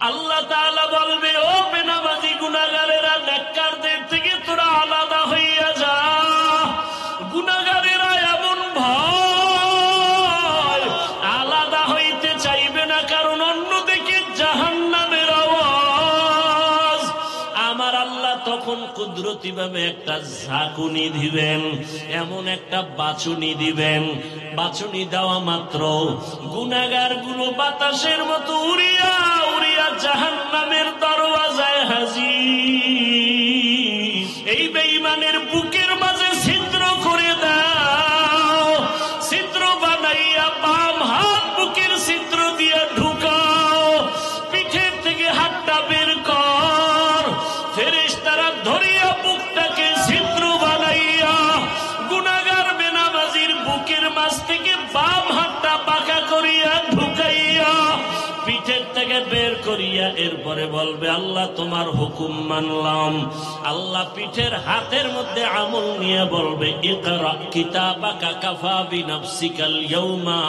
আল্লাহ তাআলা বলবে, ও বেনামাজি গুনাহগারেরা, নেককারদের থেকে তোরা আলাদা হইয়া যা। গুনাহগারেরা এমন ভয়, আলাদা হইতে চাইবে না, কারণ অন্যদিকে জাহান্নামের আওয়াজ। আমার আল্লাহ তখন কুদরতি ভাবে একটা ঝাঁকুনি দিবেন, এমন একটা বাচুনি দিবেন। বাচুনি দেওয়া মাত্র গুনাহগার গুলো বাতাসের মতো উড়িয়া উড়িয়া জাহান্নামের দরওয়াজায় হাজির। এই বেঈমানের বুকের মাঝে ছিদ্র করে দাও, ছিদ্র বানাইয়া বাম হাত বুকের ছিদ্র দিয়ে ঢুকাও, পিঠের থেকে হাতটা বের কর। ফেরেশতারা ধরিয়া বুকটাকে ছিদ্র বানাইয়া গুনাহগার বেনামাজির বুকের মাঝ থেকে বাম হাতটা বাঁকা করিয়া ঢুকাইয়া পিঠের থেকে বের করিয়া এরপরে বলবে, আল্লাহ তোমার হুকুম মানলাম। আল্লাহ পিঠের হাতের মধ্যে আমল নিয়ে বলবে, ইকরা কিতাবাকা কাফা বিনাফসিকাল ইয়াউমা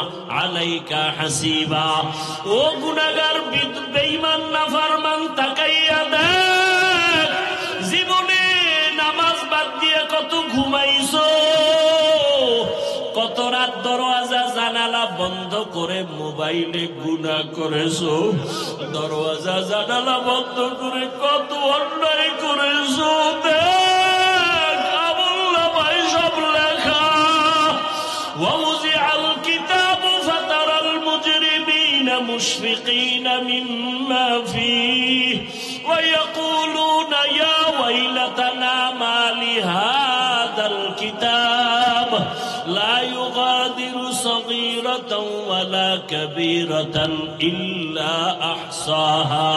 আলাইকা হাসিবা। ও গুনাহগার বেঈমান নাফরমান, তাকাইয়া দেখ, জীবনে নামাজ বাদ দিয়ে কত ঘুমাইছো, কত রাত দরওয়াজা জানালা বন্ধ করে মোবাইলে গুনাহ করেছো, দরওয়াজা জানালা বন্ধ করে কত অন্যায় করেছো। দেখ আমলনামায় সব লেখা। ওয়াউযিআল কিতাবু ফাতারাল মুজরিমিনা মুশফিকিনা মিম্মা ফীহি ওয়া ইয়াকুলুনা ইয়া ওয়াইলাতানা মা লিহাযাল কিতাব লা ইউগাদিরু সগীরাতাও ওয়ালা কাবীরাতান ইল্লা আহসাহা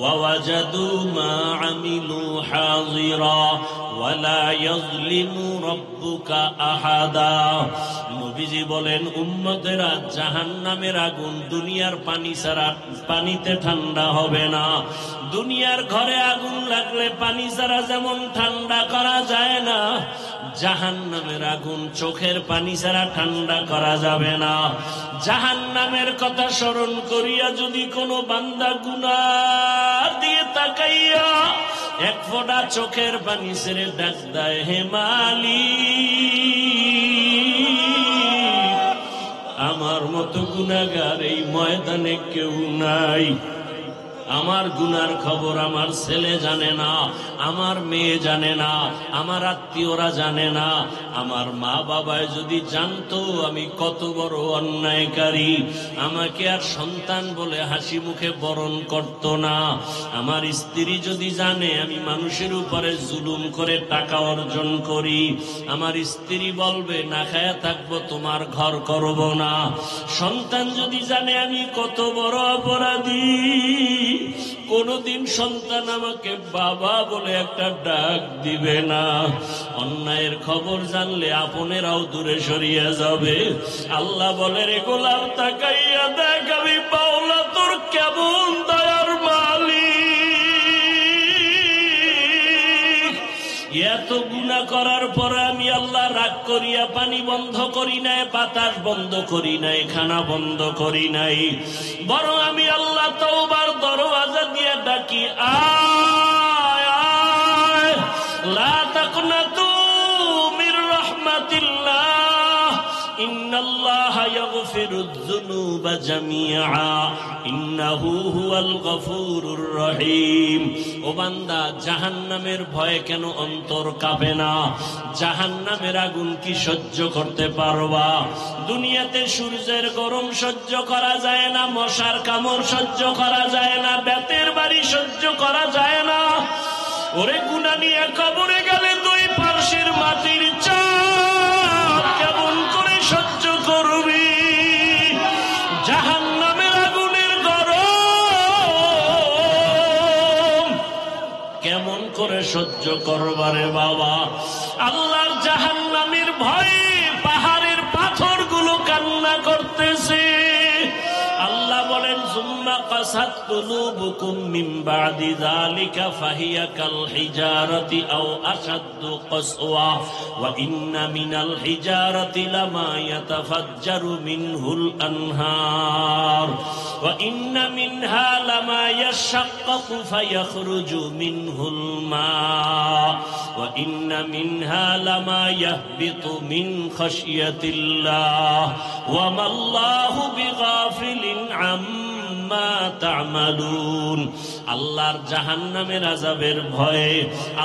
ووجدوا ما عملوا حاضرا ولا يظلم ربك أحدا। নবীজি বলেন, উম্মতেরা, জাহান্নামের আগুন দুনিয়ার পানি ছাড়া পানিতে ঠান্ডা হবে না। দুনিয়ার ঘরে আগুন লাগলে পানি ছাড়া যেমন ঠান্ডা করা যায় না, জাহান্নামের আগুন চোখের পানি ছাড়া ঠান্ডা করা যাবে না। জাহান্নামের কথা স্মরণ করিয়া যদি কোনো বান্দা গুনাহ দিয়ে তাকাইয়া এক ফোঁটা চোখের পানি ছেড়ে ডাক দেয়, হে মালিক, আমার মতো গুনাহগার এই ময়দানে কেউ নাই। আমার গুনার খবর আমার ছেলে জানে না, আমার মেয়ে জানে না, আমার আত্মীয়রা জানে না। আমার মা বাবায় যদি জানতো আমি কত বড় অন্যায়কারী, আমাকে আর সন্তান বলে হাসি মুখে বরণ করত না। আমার স্ত্রী যদি জানে আমি মানুষের উপরে জুলুম করে টাকা অর্জন করি, আমার স্ত্রী বলবে না খায়া থাকবো, তোমার ঘর করব না। সন্তান যদি জানে আমি কত বড় অপরাধী, কোনদিন সন্তান আমাকে বাবা বলে একটা ডাক দিবে না। অন্যায়ের খবর জানলে আপনেরাও দূরে সরিয়ে যাবে। আল্লাহ বলে, রে গোলাম, তাকাইয়া দেখ আমি বাউলা তোর কেমন দয়ার মালিক। এত গুনাহ করার পরে আমি আল্লাহ রাগ করিয়া পানি বন্ধ করি নাই, বাতাস বন্ধ করি নাই, খানা বন্ধ করি নাই, বরং আমি আল্লাহ তওবার দরওয়াজা দিয়ে ডাকি, আয় আয়, লা তাকনাতু মির রাহমাতিল্লাহ, ইন্নাল্লাহা ইয়াগফিরুয যুনুবা জামিআ, ইন্নাহু হুয়াল গফুরুর রহিম। ও বান্দা, জাহান্নামের ভয়ে কেন অন্তর কাঁপে না? জাহান্নামের আগুন কি সহ্য করতে পারবা? দুনিয়াতে সূর্যের গরম সহ্য করা যায় না, মশার কামড় সহ্য করা যায় না, বেতের বাড়ি সহ্য করা যায় না। ওরে গুনাহ নিয়ে কবরে গেলে দুই পার্শ্বের মাটির চাপ কেমন করে সহ্য করবি? জাহান্নামের আগুনের গরম কেমন করে সহ্য করবারে বাবা? আল্লাহর জাহান্নামের ভয়ে পাহাড়ের পাথরগুলো কান্না করতেছে। আল্লাহ বলেন, সুম্মা قست قلوبكم من بعد ذلك فهي كالحجارة أو أشد قسوة وإن من الحجارة لما يتفجر منه الأنهار وإن منها لما يشقق فيخرج منه الماء وإن منها لما يهبط من خشية الله وما الله بغافل عما تعملون আল্লাহর জাহান্নামের আযাবের ভয়ে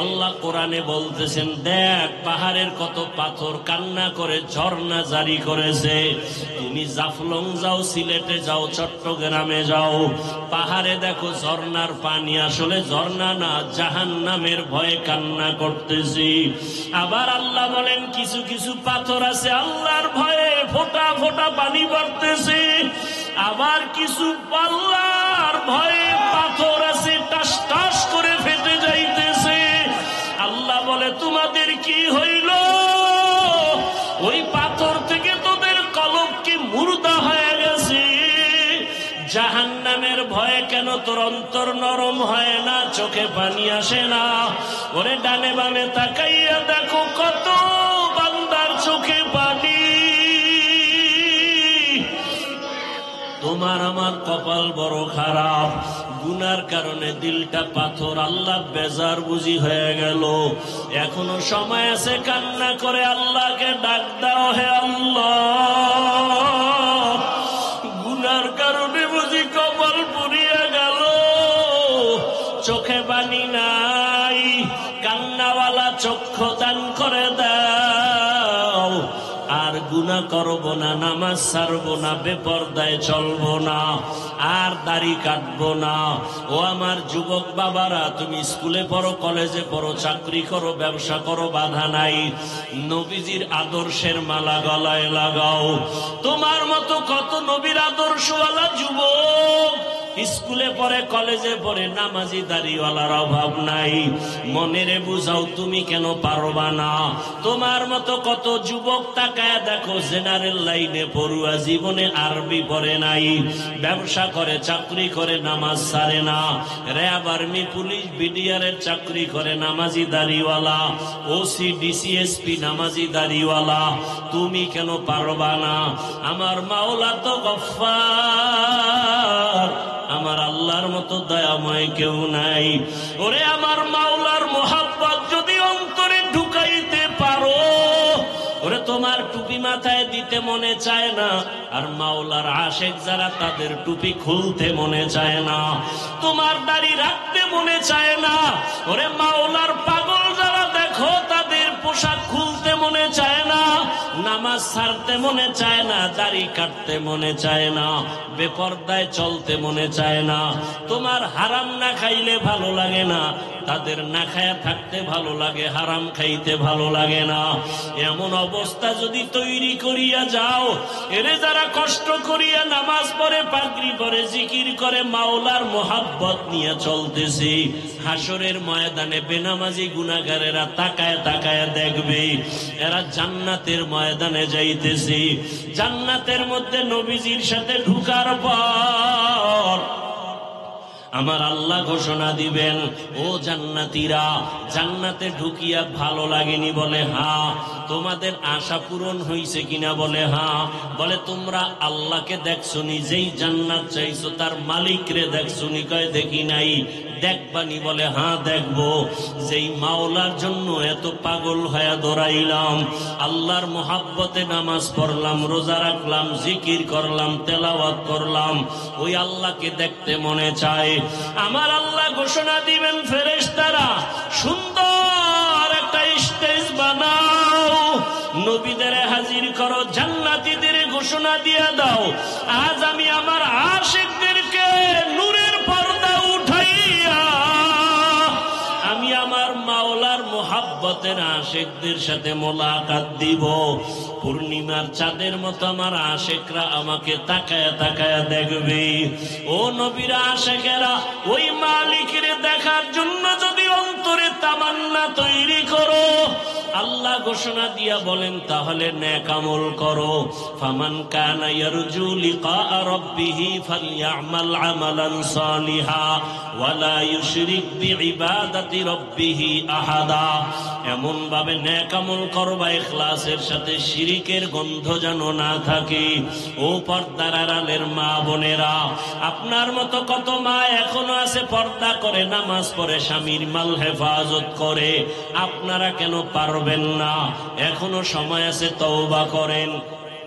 আল্লাহ কোরআনে বলতেছেন, দেখ পাহাড়ের কত পাথর কান্না করে ঝর্ণা জারি করেছে। তুমি জাফলং যাও, সিলেটে যাও, চট্টগ্রামে যাও, পাহাড়ে দেখো ঝর্ণার পানি আসলে ঝর্ণা না, জাহান্নামের ভয়ে কান্না করতেছি। আবার আল্লাহ বলেন কিছু কিছু পাথর আছে আল্লাহর ভয়ে ফোঁটা ফোঁটা পানি পড়তেছে। আবার কিছু আল্লাহর ভয়ে পাথর আছে টাস টাস করে ফেটে যাইতেছে। আল্লাহ বলে তোমাদের কি হইল? ওই পাথর থেকে তোদের কলব কি মুর্দা হয়ে গেছে? জাহান্নামের ভয়ে কেন তোর অন্তর নরম হয় না, চোখে পানি আসে না? ওরে ডানে বামে তাকাইয়া দেখো কত বান্দার চোখে পানি। তোমার আমার কপাল বড় খারাপ, গুনার কারণে দিলটা পাথর। আল্লাহ বেজার বুঝি হয়ে গেল। এখনো সময় আছে, কান্না করে আল্লাহকে ডাক দাও, হে আল্লাহ গুনার কারণে বুঝি কপাল পুড়িয়ে গেল, চোখে পানি নাই, কান্নাওয়ালা চক্ষু দান করে দাও। আর গুনাহ করব না, নামাজ ছাড়বো না, বেপরদায় চলবো না, আর দাড়ি কাটবো না। ও আমার যুবক বাবারা, তুমি স্কুলে পড়ো, কলেজে পড়ো, চাকরি করো, ব্যবসা করো, বাধা নাই। নবীজির আদর্শের মালা গলায় লাগাও। তোমার মতো কত নবীর আদর্শওয়ালা যুবক স্কুলে পড়ে, কলেজে পড়ে, নামাজি দাড়িওয়ালার অভাব নাই। মনেরে বুঝাও তুমি কেন পারবা না? তোমার মতো কত যুবক তাকায় দেখো জেনারেল লাইনে পড়ুয়া, জীবনে আরবি পড়ে নাই, ব্যবসা করে, চাকরি করে, নামাজ ছাড়ে না, র্যাব, আর্মি, পুলিশ, বিডিআরের চাকরি করে, নামাজি দাড়িওয়ালা, ওসি, ডিসিএসপি, নামাজি দাড়িওয়ালা। তুমি কেন পারবা না? আমার মাওলা তো গফফার, আমার আল্লাহর মতো দয়াময় কেউ নাই। ওরে আমার মাওলার মোহাব্বত যদি অন্তরে ঢুকাইতে পারো, ওরে তোমার টুপি মাথায় দিতে মনে চায় না, আর মাওলার আশেক যারা তাদের টুপি খুলতে মনে চায় না, তোমার দাড়ি রাখতে মনে চায় না। ওরে মাওলার পাগল যারা দেখো তাদের পোশাক খুলতে মনে চায় না, নামাজ ছাড়তে মনে চায় না, দাড়ি কাটতে মনে চায় না, বেপরদায় চলতে মনে চায় না। তোমার হারাম না খাইলে ভালো লাগে না, তাদের না খায়া থাকতে ভালো লাগে, হারাম খাইতে ভালো লাগে না। এমন অবস্থা যদি তৈরি করিয়া যাও, এরে যারা কষ্ট করিয়া নামাজ পড়ে, পাগড়ি পরে, জিকির করে, মাওলার মোহাব্বত নিয়ে চলতেছি, হাসরের ময়দানে বেনামাজি গুনাহগারেরা তাকায় তাকায় দেখবে এরা জান্নাতের ময়দানে যাইতেছি। জান্নাতের মধ্যে নবীজির সাথে ঢুকার পর আমার আল্লাহ ঘোষণা দিবেন, ও জান্নাতীরা, জান্নাতে ঢুকিয়া ভালো লাগেনি? বলে হ্যাঁ। তোমাদের আশা পূরণ হইছে কিনা? বলে হ্যাঁ। বলে তোমরা আল্লাহকে দেখছনি? যেই জান্নাত চাইছো তার মালিক রে দেখছনি? কয় দেখি নাই। দেখবানি? বলে হ্যাঁ দেখবো। যেই মাওলার জন্য এত পাগল হয়ে দৌড়াইলাম, আল্লাহর মোহাব্বতে নামাজ পড়লাম, রোজা রাখলাম, জিকির করলাম, তেলাওয়াত করলাম, ওই আল্লাহকে দেখতে মনে চায়। আমার আল্লাহ ঘোষণা দিবেন, ফেরেশতারা সুন্দর একটা স্টেজ বানাও, নবীদের হাজির করো, জান্নাতীদের ঘোষণা দিয়ে দাও, আজ আমি আমার আশিকদেরকে নূরের পর্দা উঠাইয়া আমি আমার মাওলার মোহাব্বতের আশিকদের সাথে মোলাকাত দিব। পূর্ণিমার চাঁদের মতো আমার আশিকরা আমাকে তাকায়া তাকায়া দেখবে। ও নবীর আশিকেরা, ওই মালিকের দেখার জন্য যদি অন্তরে তামান্না তৈরি করো, আল্লাহ ঘোষণা দিয়া বলেন তাহলে নেক আমল করো। ফামান কানা ইয়ারজু লিকা রাব্বিহি ফালইআমাল আমালান সালিহা ওয়ালা ইউশরিক বিইবাদাতি রাব্বিহি আহাদা। এমন ভাবে নেক আমল করবা ইখলাসের সাথে, শিরিকের গন্ধ যেন না থাকে। ও পর্দার আড়ালের মা বোনেরা, আপনার মতো কত মা এখনো আছে পর্দা করে, নামাজ পড়ে, স্বামীর মাল হেফাজত করে। আপনারা কেন পারবেন না? এখনো সময় আছে, তওবা করেন।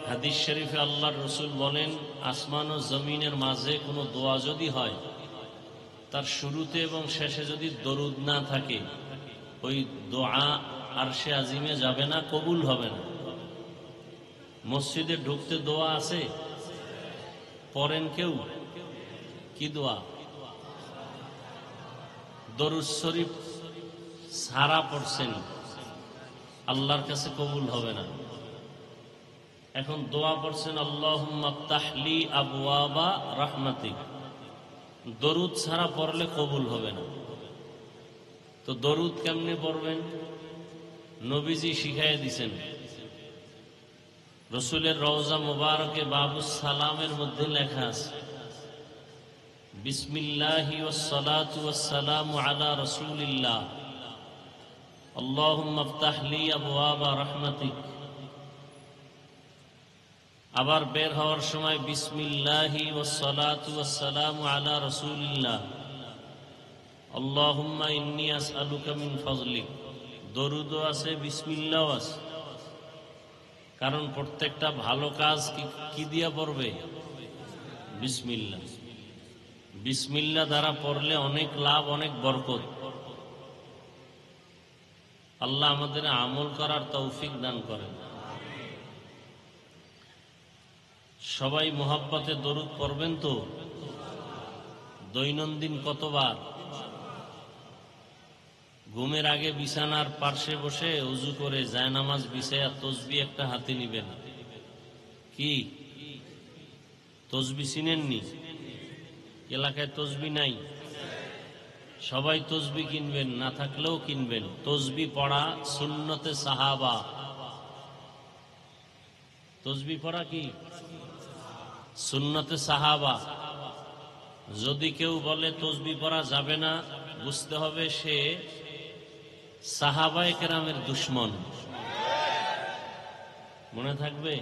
হাদিস শরীফে আল্লাহর রাসূল বলেন, আসমান ও জমিনের মাঝে কোনো দোয়া যদি হয়, তার শুরুতে এবং শেষে যদি দরুদ না থাকে, ওই দোয়া আরশে আজিমে যাবে না, কবুল হবে না। মসজিদে ঢুকতে দোয়া আছে, পড়েন কেউ? কি দোয়া? দরুদ শরীফ সারা পড়ছেন, আল্লাহর কাছে কবুল হবে না। এখন দোয়া পড়ছেন, আল্লাহুম্মা আফতাহ লি আবওয়াবা রাহমাতিক, দরুদ ছাড়া পড়লে কবুল হবে না। তো দরুদ কেমনে পড়বেন? নবীজি শিখাইয়া দিছেন। রসুলের রওজা মুবারকে বাবুস সালামের মধ্যে লেখা আছে, বিসমিল্লাহি ওয়াসসালাতু ওয়াসসালামু আলা রাসূলিল্লাহ, আল্লাহুম্মা আফতাহ লি আবওয়াবা রাহমাতিক। আবার বের হওয়ার সময় বিসমিল্লাহি ওয়াসসালাতু ওয়াসসালামু আলা রাসূলিল্লাহ, আল্লাহুম্মা ইন্নী আসআলুকা মিন ফাজলিক। দরুদও আছে, বিসমিল্লাহও আছে। কারণ প্রত্যেকটা ভালো কাজ কি দিয়া পড়বে? বিসমিল্লাহ। বিসমিল্লাহ দ্বারা পড়লে অনেক লাভ, অনেক বরকত। আল্লাহ আমাদের আমল করার তৌফিক দান করেন। সবাই মোহাব্বতে দরুদ পড়বেন তো? দৈনন্দিন কতবার? ঘুমের আগে বিছানার পার্শ্বে বসে উজু করে জায়নামাজ বিছায়া তসবিহ একটা হাতে নিবেন। কি তসবিহ চিনেননি? এলাকায় তসবিহ নাই, সবাই তসবিহ কিনবেন, না থাকলেও কিনবেন। তসবিহ পড়া সুন্নতে সাহাবা। তসবিহ পড়া কি সুন্নতে সাহাবা। যদি কেউ বলে তসবিহ পড়া যাবে না, বুঝতে হবে সে সাহাবায়ে কেরামের দুশমন। মনে থাকবে?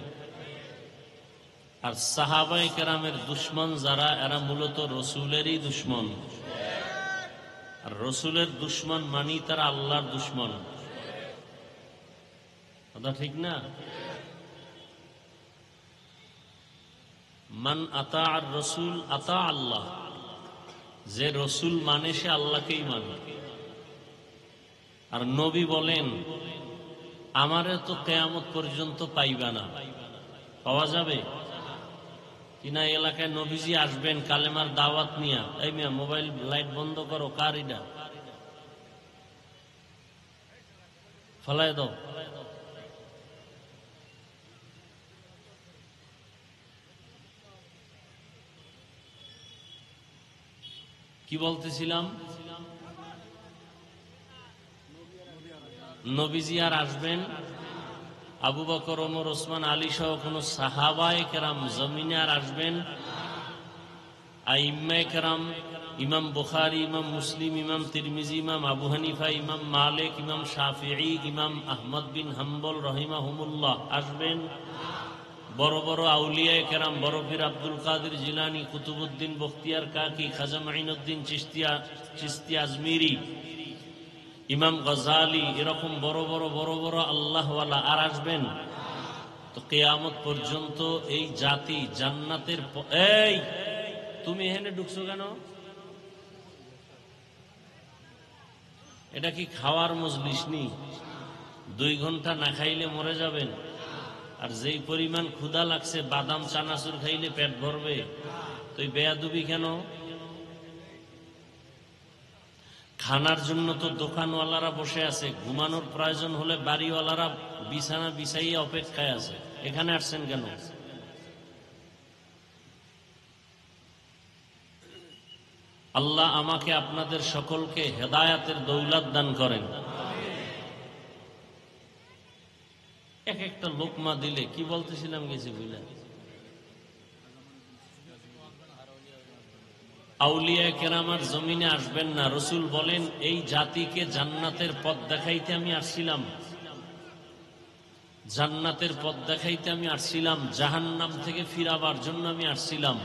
আর সাহাবায়ে কেরামের দুশমন যারা, এরা মূলত রসুলেরই দুশমন। আর রসুলের দুশমন মানি তারা আল্লাহর দুশমন। কথা ঠিক না? মান আতা আর রসুল আতা আল্লাহ। যে রসুল মানে সে আল্লাহকেই মানে। আর নবী বলেন, আমারে তো কিয়ামত পর্যন্ত পাইবা না। পাওয়া যাবে কিনা? এলাকায় নবীজি আসবেন কালেমার দাওয়াত নিয়া। এই মিয়া, মোবাইল লাইট বন্ধ করো। কার এটা? ফলাই দাও। কি বলতেছিলাম? নবীজি আর আসবেন, আবু বকর, ওমর, ওসমান, আলী সহ কোন সাহাবায়ে কেরাম জমিনে আর আসবেন? আইম্মায়ে কেরাম, ইমাম বুখারী, ইমাম মুসলিম, ইমাম তিরমিজি, ইমাম আবু হানিফা, ইমাম মালিক, ইমাম শাফিঈ, ইমাম আহমদ বিন হাম্বল রহিমাহুমুল্লাহ আসবেন? বড় বড় আউলিয়ায়ে কেরাম, বড় পীর আব্দুল কাদের জিলানী, কুতুবউদ্দিন বখতিয়ার কাকি, খাজা মাইনুদ্দিন চিশতি আজমিরি, ইমাম গজালি, এরকম বড় বড় আল্লাহওয়ালা আর আসবেন? তো কিয়ামত পর্যন্ত এই জাতি জান্নাতের। এই তুমি এখানে ঢুকছো কেন? এটা কি খাওয়ার মজলিস নি? 2 ঘন্টা না খাইলে মরে যাবেন। আর যেই পরিমাণ ক্ষুধা লাগছে, বাদাম চানাচুর খাইলে পেট ভরবে। তো এই বেয়াদবি কেন? খানার জন্য তো দোকানওয়ালারা বসে আছে, ঘুমানোর প্রয়োজন হলে বাড়িওয়ালারা বিছানা বিছাইয়ে অপেক্ষায় আছে। এখানে আসছেন কেন? আল্লাহ আমাকে আপনাদের সকলকে হেদায়াতের দৌলত দান করেন। একটা লোকমা দিলে কি বলতেছিলাম গেছি বুঝলা, আউলিয়া কেরামার জমিনে আসবেন না। রসুল বলেন এই জাতিকে জান্নাতের পথ দেখাইতে আমি আসছিলাম, জান্নাতের পথ দেখাইতে আমি আসছিলাম, জাহান্নাম থেকে ফিরাবার জন্য আমি আসছিলাম।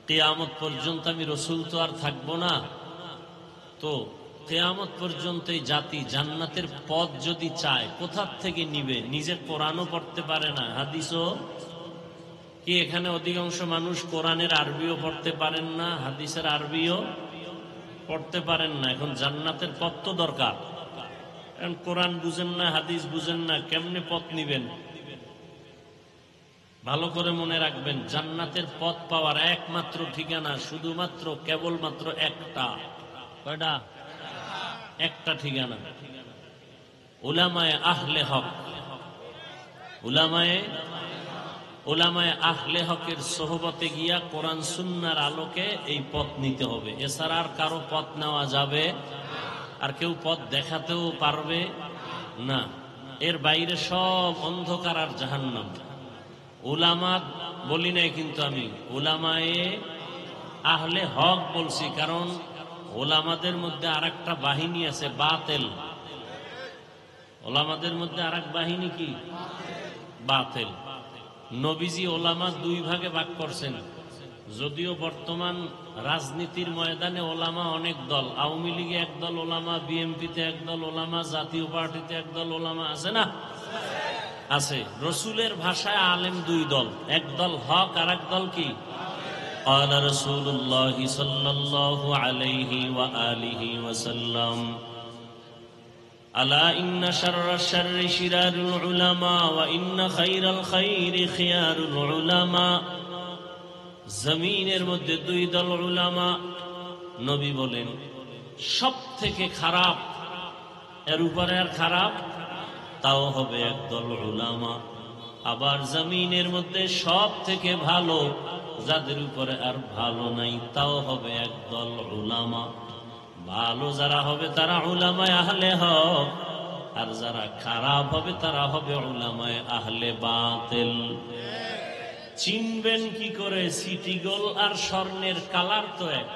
কিয়ামত পর্যন্ত আমি রসুল তো আর থাকবো না, তো কিয়ামত পর্যন্ত এই জাতি জান্নাতের পথ যদি চায় কোথা থেকে নিবে? নিজে কোরআনও পড়তে পারে না, হাদিসও কি এখানে অধিকাংশ মানুষ কোরআনের আরবিও পড়তে পারেন না, হাদিসের আরবিও পড়তে পারেন না। এখন জান্নাতের পথ তো দরকার, এখন কোরআন বুঝেন না, হাদিস বুঝেন না, কেমনে পথ নিবেন? ভালো করে মনে রাখবেন, জান্নাতের পথ পাওয়ার একমাত্র ঠিকানা শুধুমাত্র কেবলমাত্র একটা। কয়টা? একটা ঠিকানা, উলামায়ে আহলে হক। উলামায়ে আহলে হকের সোহবতে গিয়া কোরআন সুন্নাহর আলোকে এই পথ নিতে হবে। এছাড়া আর কারো পথ নেওয়া যাবে, আর কেউ পথ দেখাতেও পারবে না। এর বাইরে সব অন্ধকার আর জাহান্নাম। উলামা বলি নাই কিন্তু আমি, উলামায়ে আহলে হক বলছি, কারণ ওলামাদের মধ্যে আর একটা বাহিনী আছে বাতেল। ওলামাদের মধ্যে আর এক বাহিনী কি? বাতেল। নবীজি ওলামা দুই ভাগে ভাগ করছেন, যদিও বর্তমান রাজনীতির ময়দানে ওলামা অনেক দল, আওয়ামী লীগে একদল ওলামা, বিএনপিতে একদল ওলামা, জাতীয় পার্টিতে একদল ওলামা আছে না? আছে। রসুলের ভাষায় আলেম দুই দল, একদল হক আর এক দল কি? قال رسول الله صلى الله عليه وآله وسلم ألا إن شر الشر شرار العلماء وإن خير الخير خيار العلماء। জমিনের মধ্যে দুই দল উলামা, নবী বলেন সব থেকে খারাপ, এর উপরে আর খারাপ, তাও হবে একদল উলামা। আবার জমিনের মধ্যে সব থেকে ভালো, যাদের উপরে আর ভালো নাই, তাও হবে একদল উলামা। ভালো যারা হবে তারা উলামায়ে আহলে হক, আর যারা খারাপ হবে তারা হবে উলামায়ে আহলে বাতিল। চিনবেন কি করে? সিটি গোল আর স্বর্ণের কালার তো এক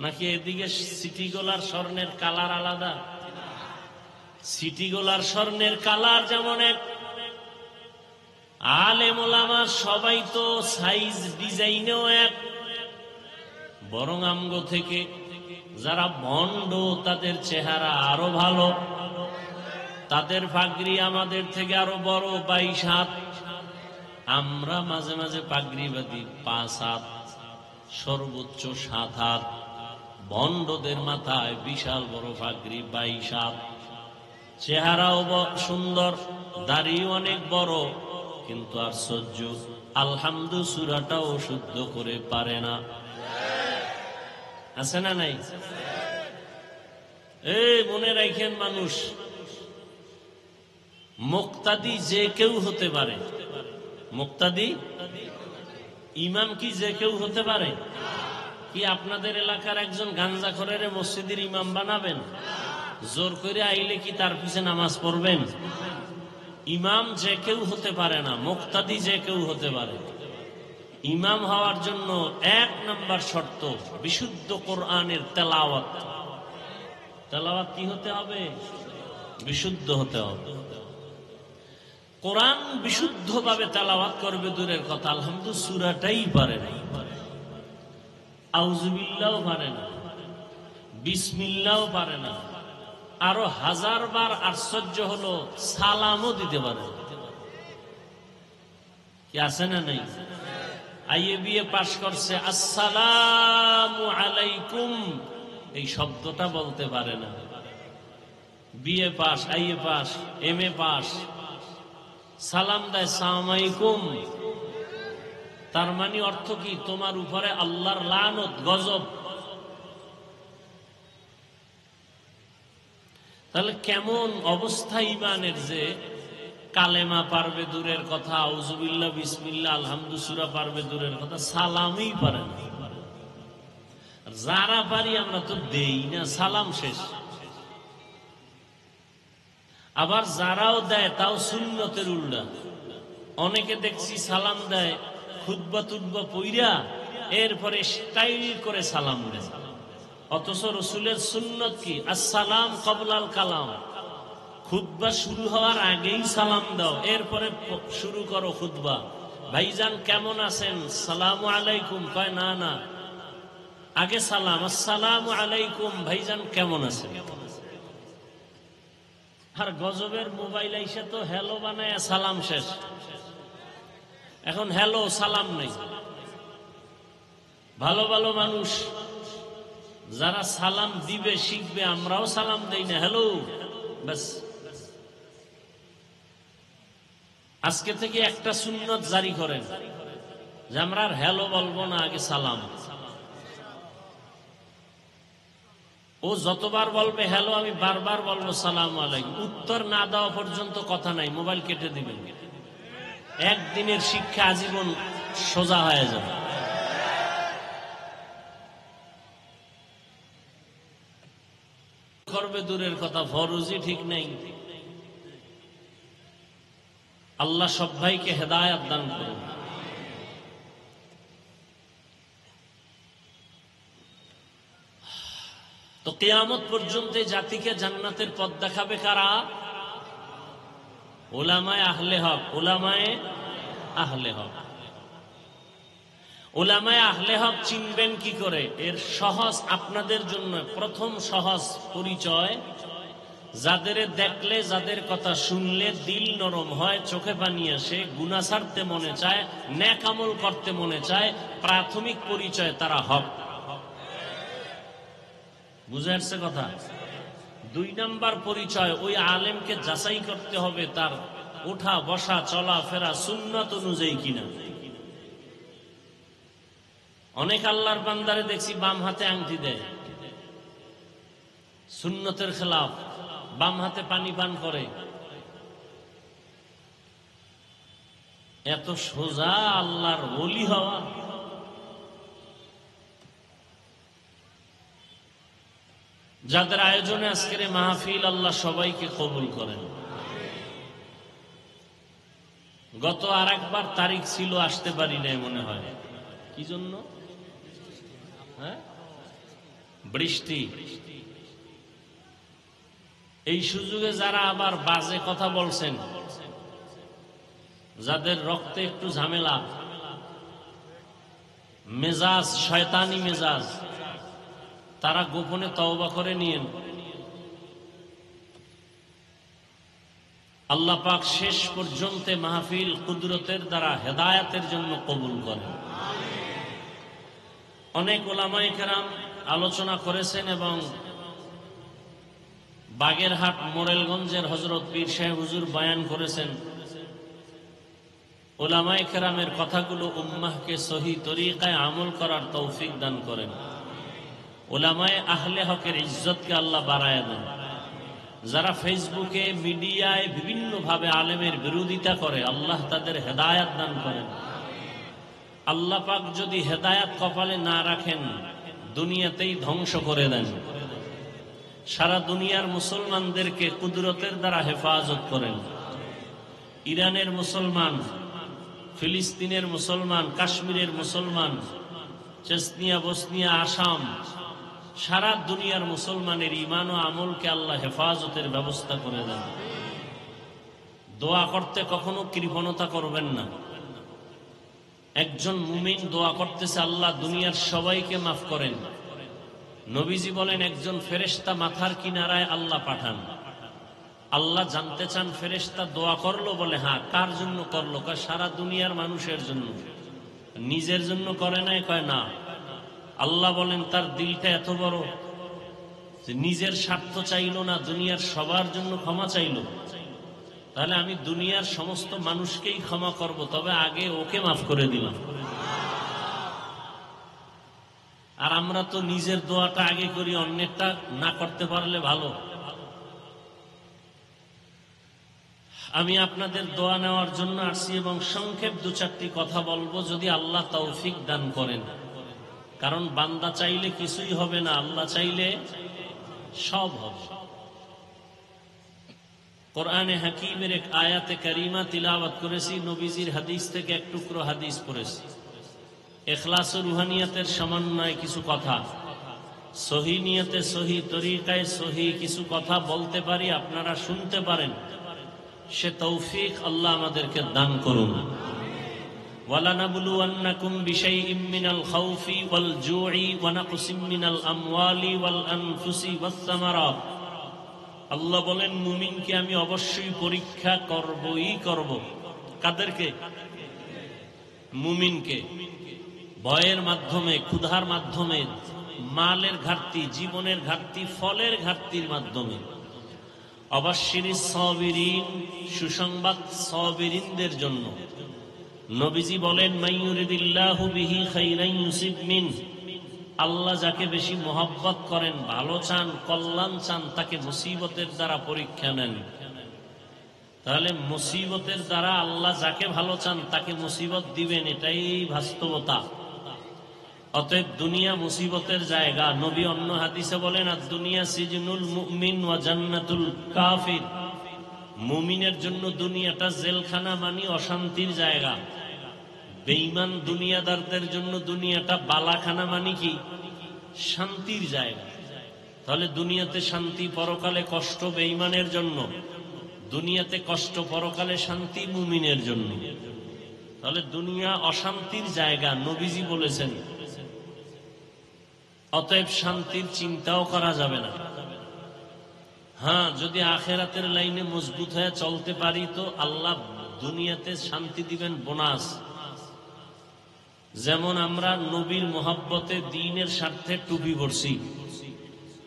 নাকি? এদিকে সিটি গোল আর স্বর্ণের কালার আলাদা? সিটি গোল আর স্বর্ণের কালার যেমন এক, আলেম ওলামা সবাই তো সাইজ ডিজাইনেও এক। বরং আমগো থেকে যারা ভণ্ড তাদের চেহারা আরো ভালো, তাদের পাগড়ি আমাদের থেকে আরো বড়, 22 হাত। আমরা মাঝে মাঝে পাগড়ি বাঁধি 5 হাত, সর্বোচ্চ 7 হাত। ভণ্ডদের মাথায় বিশাল বড় পাগড়ি, 22 হাত। চেহারাও সুন্দর, দাড়ি অনেক বড়, কিন্তু আশ্চর্য, আলহামদু সূরাটাও শুদ্ধ করে পারে না। আছে না নাই? মনে রাখেন, মানুষ মুক্তাদি যে কেউ হতে পারে। মুক্তাদি ইমাম কি যে কেউ হতে পারে? কি আপনাদের এলাকার একজন গাঞ্জাখোরের মসজিদের ইমাম বানাবেন? জোর করে আইলে কি তার পিছে নামাজ পড়বেন? ইমাম যে কেউ হতে পারে না, মুক্তাদি যে কেউ হতে পারে। ইমাম হওয়ার জন্য 1 নম্বর শর্ত বিশুদ্ধ কোরআনের তেলাওয়াত। তেলাওয়াত কি হতে হবে? বিশুদ্ধ হতে হবে। কোরআন বিশুদ্ধভাবে তেলাওয়াত করবে দূরের কথা, আলহামদুলিল্লাহ সূরাটাই পারে না, আউযুবিল্লাহও পারে না, বিসমিল্লাহও পারে না। আরো 1000 বার আশ্চর্য হলো, সালামও দিতে পারে। কি আছে না নাই? আইএ বিএ পাশ করছে, আসসালামু আলাইকুম এই শব্দটা বলতে পারে না। BA pass, IA pass, MA pass, সালাম দেয় সালাম আলাইকুম, তার মানে অর্থ কি? তোমার উপরে আল্লাহর লানত, গজব। তাহলে কেমন অবস্থা ইমানের, যে কালেমা পারবে দূরের কথা, আউযুবিল্লাহ, বিসমিল্লাহ, আলহামদু সূরা পারবে দূরের কথা, সালামই পারে না। যারা পারি আমরা তো দেই না, সালাম শেষ। আবার যারাও দেয় তাও সুন্নতের উল্টা। অনেকে দেখছি সালাম দেয় খুতবা টুতবা পইরা এরপরে স্টাইল করে সালাম দেয়, অথচ রসুলের সুন্নত কি আসসালাম কবলাল কালাম। খুতবা শুরু হওয়ার আগেই সালাম দাও, এরপরে শুরু করো খুতবা। ভাইজান কেমন আছেন, সালামু আলাইকুম, কয় না না আগে সালাম, আসসালামু আলাইকুম, ভাইজান কেমন আছেন। আর গজবের মোবাইল আইসা তো হ্যালো বানায় সালাম শেষ, এখন হ্যালো সালাম নেই। ভালো ভালো মানুষ যারা সালাম দিবে শিখবে, আমরাও সালাম দেই না, হ্যালো ব্যাস। আজকে থেকে একটা সুন্নত জারি করেন যে আমরা আর হ্যালো বলবো না, আগে সালাম। ও যতবার বলবে হ্যালো, আমি বারবার বলবো সালাম আলাইকুম। উত্তর না দেওয়া পর্যন্ত কথা নাই, মোবাইল কেটে দিবেন। একদিনের শিক্ষা আজীবন সোজা হয়ে যাবে। করবে দূরের কথা, ফরজই ঠিক নেই। আল্লাহ সব ভাইকে হেদায়েত দান করুন। তো কিয়ামত পর্যন্ত জাতিকে জান্নাতের পথ দেখাবে কারা? উলামায়ে আহলে হক। উলামায়ে আহলে হক। উলামায়ে আহলে হক চিনবেন কি করে? এর সহজ আপনাদের জন্য প্রথম সহজ পরিচয়, যাদের দেখলে, যাদের কথা শুনলে দিল নরম হয়, চোখে পানি আসে, গুনাহ ছাড়তে মনে চায়, নেক আমল করতে মনে চায়, প্রাথমিক পরিচয় তারা হক। বুঝে আসছে কথা? 2 নাম্বার পরিচয়, ওই আলেমকে যাচাই করতে হবে তার ওঠা বসা চলা ফেরা সুন্নাত অনুযায়ী কিনা। অনেক আল্লাহর বান্দারে দেখছি বাম হাতে আংটি দেয়, সুন্নতের খেলাফ, বাম হাতে পানি পান করে। এত সোজা আল্লাহর ওলি হওয়া? যাদের আয়োজনে আজকের মাহফিল, আল্লাহ সবাইকে কবুল করেন। গত আর একবার তারিখ ছিল, আসতে পারি নাই মনে হয়। কি জন্য? বৃষ্টি। এই সুযোগে যারা আবার বাজে কথা বলছেন, যাদের রক্তে একটু ঝামেলা, মেজাজ শয়তানি মেজাজ, তারা গোপনে তওবা করে নিয়েন। আল্লাহ পাক শেষ পর্যন্ত মাহফিল কুদরতের দ্বারা হেদায়েতের জন্য কবুল করেন। অনেক উলামায়ে কেরাম আলোচনা করেছেন এবং বাগেরহাট মোরেলগঞ্জের হযরত পীর সাহেব হুজুর বয়ান করেছেন। উলামায়ে কেরামের কথাগুলো উম্মাহকে সহি তরিকায় আমল করার তৌফিক দান করেন। উলামায়ে আহলে হকের ইজ্জতকে আল্লাহ বাড়ায় দেন। যারা ফেসবুকে মিডিয়ায় বিভিন্ন ভাবে আলেমের বিরোধিতা করে, আল্লাহ তাদের হেদায়েত দান করেন। আল্লাহ পাক যদি হেদায়েত কপালে না রাখেন, দুনিয়াতেই ধ্বংস করে দেন। সারা দুনিয়ার মুসলমানদেরকে কুদরতের দ্বারা হেফাজত করেন। ইরানের মুসলমান, ফিলিস্তিনের মুসলমান, কাশ্মীরের মুসলমান, চেচনিয়া, বসনিয়া, আসাম, সারা দুনিয়ার মুসলমানের ঈমান ও আমলকে আল্লাহ হেফাজতের ব্যবস্থা করে দেন। দোয়া করতে কখনো কৃপণতা করবেন না। একজন মুমিন দোয়া করতেছে, আল্লাহ দুনিয়ার সবাইকে মাফ করেন। নবীজি বলেন, একজন ফেরেশতা মাথার কিনারায় আল্লাহ পাঠান। আল্লাহ জানতে চান ফেরেশতা দোয়া করলো, বলে হ্যাঁ। কার জন্য করলো? কয় সারা দুনিয়ার মানুষের জন্য। নিজের জন্য করে নাই? কয় না। আল্লাহ বলেন, তার দিলটা এত বড় যে নিজের স্বার্থ চাইলো না, দুনিয়ার সবার জন্য ক্ষমা চাইলো। তাহলে আমি দুনিয়ার সমস্ত মানুষকেই ক্ষমা করব, তবে আগে ওকে মাফ করে দিলাম। আর আমরা তো নিজের দোয়াটা আগে করি, অন্যেরটা না করতে পারলে ভালো। আমি আপনাদের দোয়া নেওয়ার জন্য আসছি এবং সংক্ষেপ 2-4টি কথা বলবো, যদি আল্লাহ তৌফিক দান করেন। কারণ বান্দা চাইলে কিছুই হবে না, আল্লাহ চাইলে সব হবে। কোরআনে হাকিমের এক আয়াতে কারিমা তিলাওয়াত করেছি, নবীজির হাদিস থেকে এক টুকরো হাদিস পড়েছি। ইখলাস ও রুহানিয়াতের সমন্বয়ে কিছু কথা, সহি নিয়তে সহি তরিকায় সহি কিছু কথা বলতে পারি, আপনারা শুনতে পারেন, সে তৌফিক আল্লাহ আমাদেরকে দান করুন। ওয়ালানাবলুওয়ান্নাকুম বিশাইইম মিনাল খাউফি ওয়াল জুই ওয়া নাকসিম মিনাল আমওয়ালি ওয়াল আনফুসি ওয়াস সামারাত। আল্লাহ বলেন, মুমিনকে আমি অবশ্যই পরীক্ষা করবই করব। কাদেরকে? মুমিনকে। ভয়ের মাধ্যমে, ক্ষুধার মাধ্যমে, মালের ঘাটতি, জীবনের ঘাটতি, ফলের ঘাটতির মাধ্যমে। অবশ্যিরিস সাবিরিন, সুসংবাদ সাবিরিনদের জন্য। নবীজি বলেন, মাইয়ুরিদিল্লাহু বিহি খাইরান ইউসিব মিন। আল্লাহ যাকে বেশি মহব্বত করেন, ভালো চান, কল্যাণ চান, তাকে মুসিবতের দ্বারা পরীক্ষা নেন। তাহলে মুসিবতের দ্বারা আল্লাহ যাকে ভালো চান তাকে মুসিবত দিবেন, এটাই বাস্তবতা। অতএব দুনিয়া মুসিবতের জায়গা। নবী অন্য হাদিসে বলেন, আর দুনিয়া সিজনুল মুমিন ওয়া জান্নাতুল কাফির। মুমিনের জন্য দুনিয়াটা জেলখানা, মানে অশান্তির জায়গা। বেঈমান দুনিয়াদারদের জন্য দুনিয়াটা বালাখানা, মানে কি? শান্তির জায়গা। তাহলে দুনিয়াতে শান্তি, পরকালে কষ্ট বেঈমানের জন্য। দুনিয়াতে কষ্ট, পরকালে শান্তি মুমিনের জন্য। তাহলে দুনিয়া অশান্তির জায়গা, নবীজি বলেছেন। অতএব শান্তির চিন্তাও করা যাবে না। হ্যাঁ, যদি আখেরাতের লাইনে মজবুত হয়ে চলতে পারি তো আল্লাহ দুনিয়াতে শান্তি দিবেন, বোনাস। যেমন আমরা নবীর মোহাব্বতে, দ্বীনের স্বার্থে টুপি পরছি,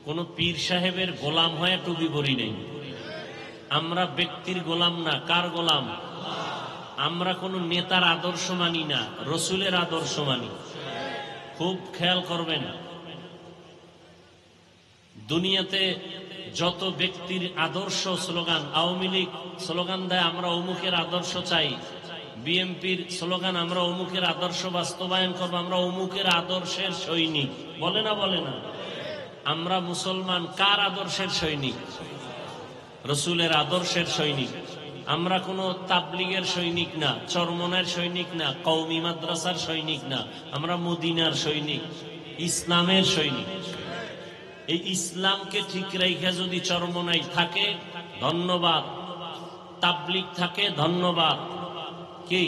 কোন পীর সাহেবের গোলাম হয়ে টুপি পরি নাই। আমরা ব্যক্তির গোলাম না। কার গোলাম? আমরা কোন নেতার আদর্শ মানি না, রসুলের আদর্শ মানি। খুব খেয়াল করবেন, দুনিয়াতে যত ব্যক্তির আদর্শ স্লোগান, আওয়ামী লীগ স্লোগান দেয় আমরা অমুকের আদর্শ চাই, বিএনপির স্লোগান আমরা অমুকের আদর্শ বাস্তবায়ন করবো, আমরা অমুকের আদর্শের সৈনিক, বলে না? বলে না? আমরা মুসলমান কার আদর্শের সৈনিক? রসুলের আদর্শের সৈনিক। আমরা কোনো তাবলিগের সৈনিক না, চরমনার সৈনিক না, কওমি মাদ্রাসার সৈনিক না। আমরা মদিনার সৈনিক, ইসলামের সৈনিক। এই ইসলামকে ঠিক রেখে যদি চরমনাই থাকে ধন্যবাদ, তাবলিগ থাকে ধন্যবাদ, কি?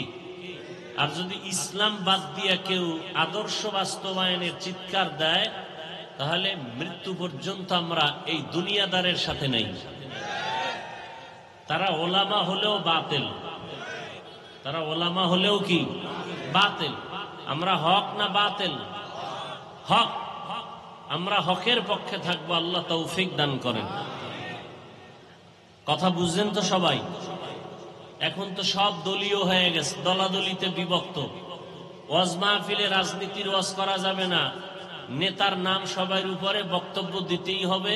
আর যদি ইসলাম বাদ দিয়ে কেউ আদর্শ বাস্তবায়নের চিৎকার দেয়, তাহলে মৃত্যু পর্যন্ত আমরা এই দুনিয়াদারের সাথে নাই। তারা ওলামা হলেও বাতিল, তারা ওলামা হলেও কি? বাতিল। আমরা হক না বাতিল? হক। আমরা হকের পক্ষে থাকবো। আল্লাহ তৌফিক দান করেন। কথা বুঝলেন তো সবাই? এখন তো সব দলীয় হয়ে গেছে, দলাদলিতে বিভক্ত। ওয়াজ মাহফিলে রাজনীতির ওয়াজ করা যাবে না। নেতার নাম সবার উপরে বক্তব্য দিতেই হবে,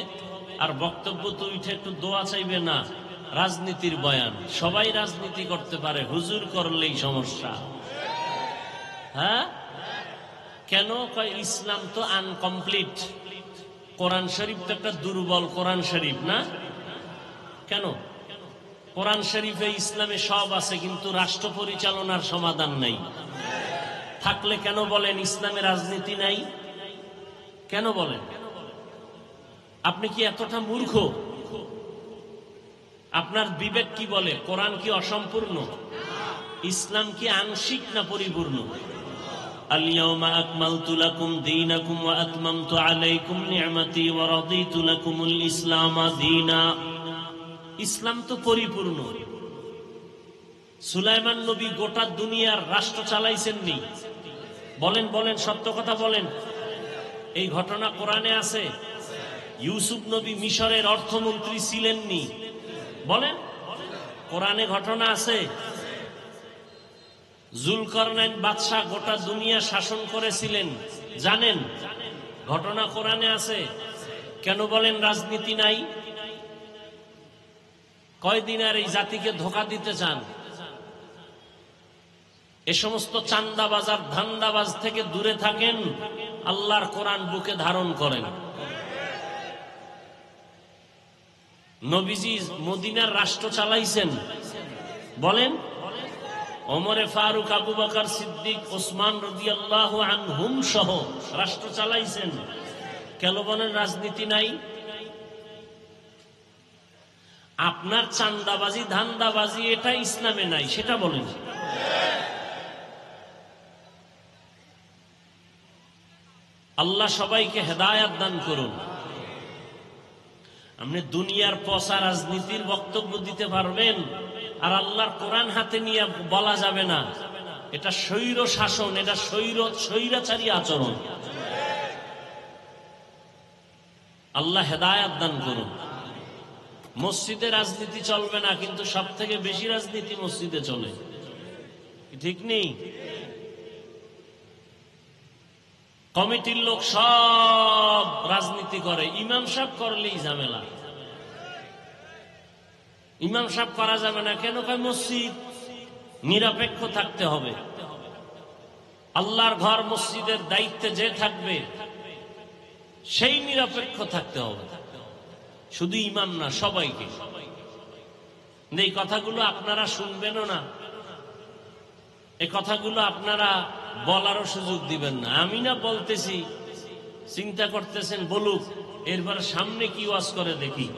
আর বক্তব্য তো উঠে একটু দোয়া চাইবে না। রাজনীতির বয়ান, সবাই রাজনীতি করতে পারে, হুজুর করলেই সমস্যা। হ্যাঁ, কেন? কয় ইসলাম তো আনকমপ্লিট। কোরআন শরীফ তো একটা দুর্বল কোরআন শরীফ না? কেন? কোরআন শরীফে ইসলামে সব আছে, কিন্তু রাষ্ট্র পরিচালনার সমাধান নাই। থাকলে কেন বলেন ইসলামে রাজনীতি নাই? কেন বলেন? আপনি কি এতটা মূর্খ? আপনার বিবেক কি বলে? কোরআন কি অসম্পূর্ণ? ইসলাম কি আংশিক না পরিপূর্ণ? আল-ইয়াওমা আকমালতু লাকুম দীনাকুম ওয়া আতমামতু আলাইকুম নি'মাতি ওয়া রাদিতু লাকুমুল ইসলামা দীনা। ইসলাম তো পরিপূর্ণ। সুলাইমান নবী গোটা দুনিয়ার রাষ্ট্র চালাইছেননি? বলেন বলেন, সত্য কথা বলেন। এই ঘটনা কোরআনে আছে। ইউসুফ নবী মিশরের অর্থমন্ত্রী ছিলেননি? বলেন, কোরআনে ঘটনা আছে। জুলকারনাইন বাদশাহ গোটা দুনিয়া শাসন করেছিলেন, জানেন? ঘটনা কোরআনে আছে। কেন বলেন রাজনীতি নাই? কয়দিন আর এই জাতিকে ধোঁকা দিতে চান? এ সমস্ত চান্দাবাজ আর ধান্দাবাজ থেকে দূরে থাকেন, আল্লাহর কোরআন বুকে ধারণ করেন। নবীজি মদিনার রাষ্ট্র চালাইছেন? বলেন। ওমরে ফারুক, আবু বকর সিদ্দিক, ওসমান রাদিয়াল্লাহু আনহুম সহ রাষ্ট্র চালাইছেন। কেন বলেন রাজনীতি নাই? আপনার চান্দাবাজি, ধান্দাবাজি, এটা ইসলামে নাই, সেটা বলেন। আল্লাহ সবাইকে হেদায়েত দান করুন। আপনি দুনিয়ার পচা রাজনীতির বক্তব্য দিতে পারবেন, আর আল্লাহর কোরআন হাতে নিয়ে বলা যাবে না এটা স্বৈর শাসন, এটা স্বৈরাচারী আচরণ। আল্লাহ হেদায়েত দান করুন। মসজিদে রাজনীতি চলবে না, কিন্তু সব থেকে বেশি রাজনীতি মসজিদে চলে, ঠিক নেই? কমিটির লোক সব রাজনীতি করে, ইমাম সাহেব করলেই ঝামেলা। ইমাম সাহেব করা যাবে না কেন? কয় মসজিদ নিরপেক্ষ থাকতে হবে। আল্লাহর ঘর মসজিদের দায়িত্বে যে থাকবে সেই নিরপেক্ষ থাকতে হবে, শুধু ইমাম না, সবাইকে। এই কথাগুলো আপনারা শুনবেনও না, এই কথাগুলো আপনারা বলারও সুযোগ দিবেন না। আমি না বলতেছি, চিন্তা করতেছেন বলুক, এরপর সামনে কি ওয়াজ করে দেখি।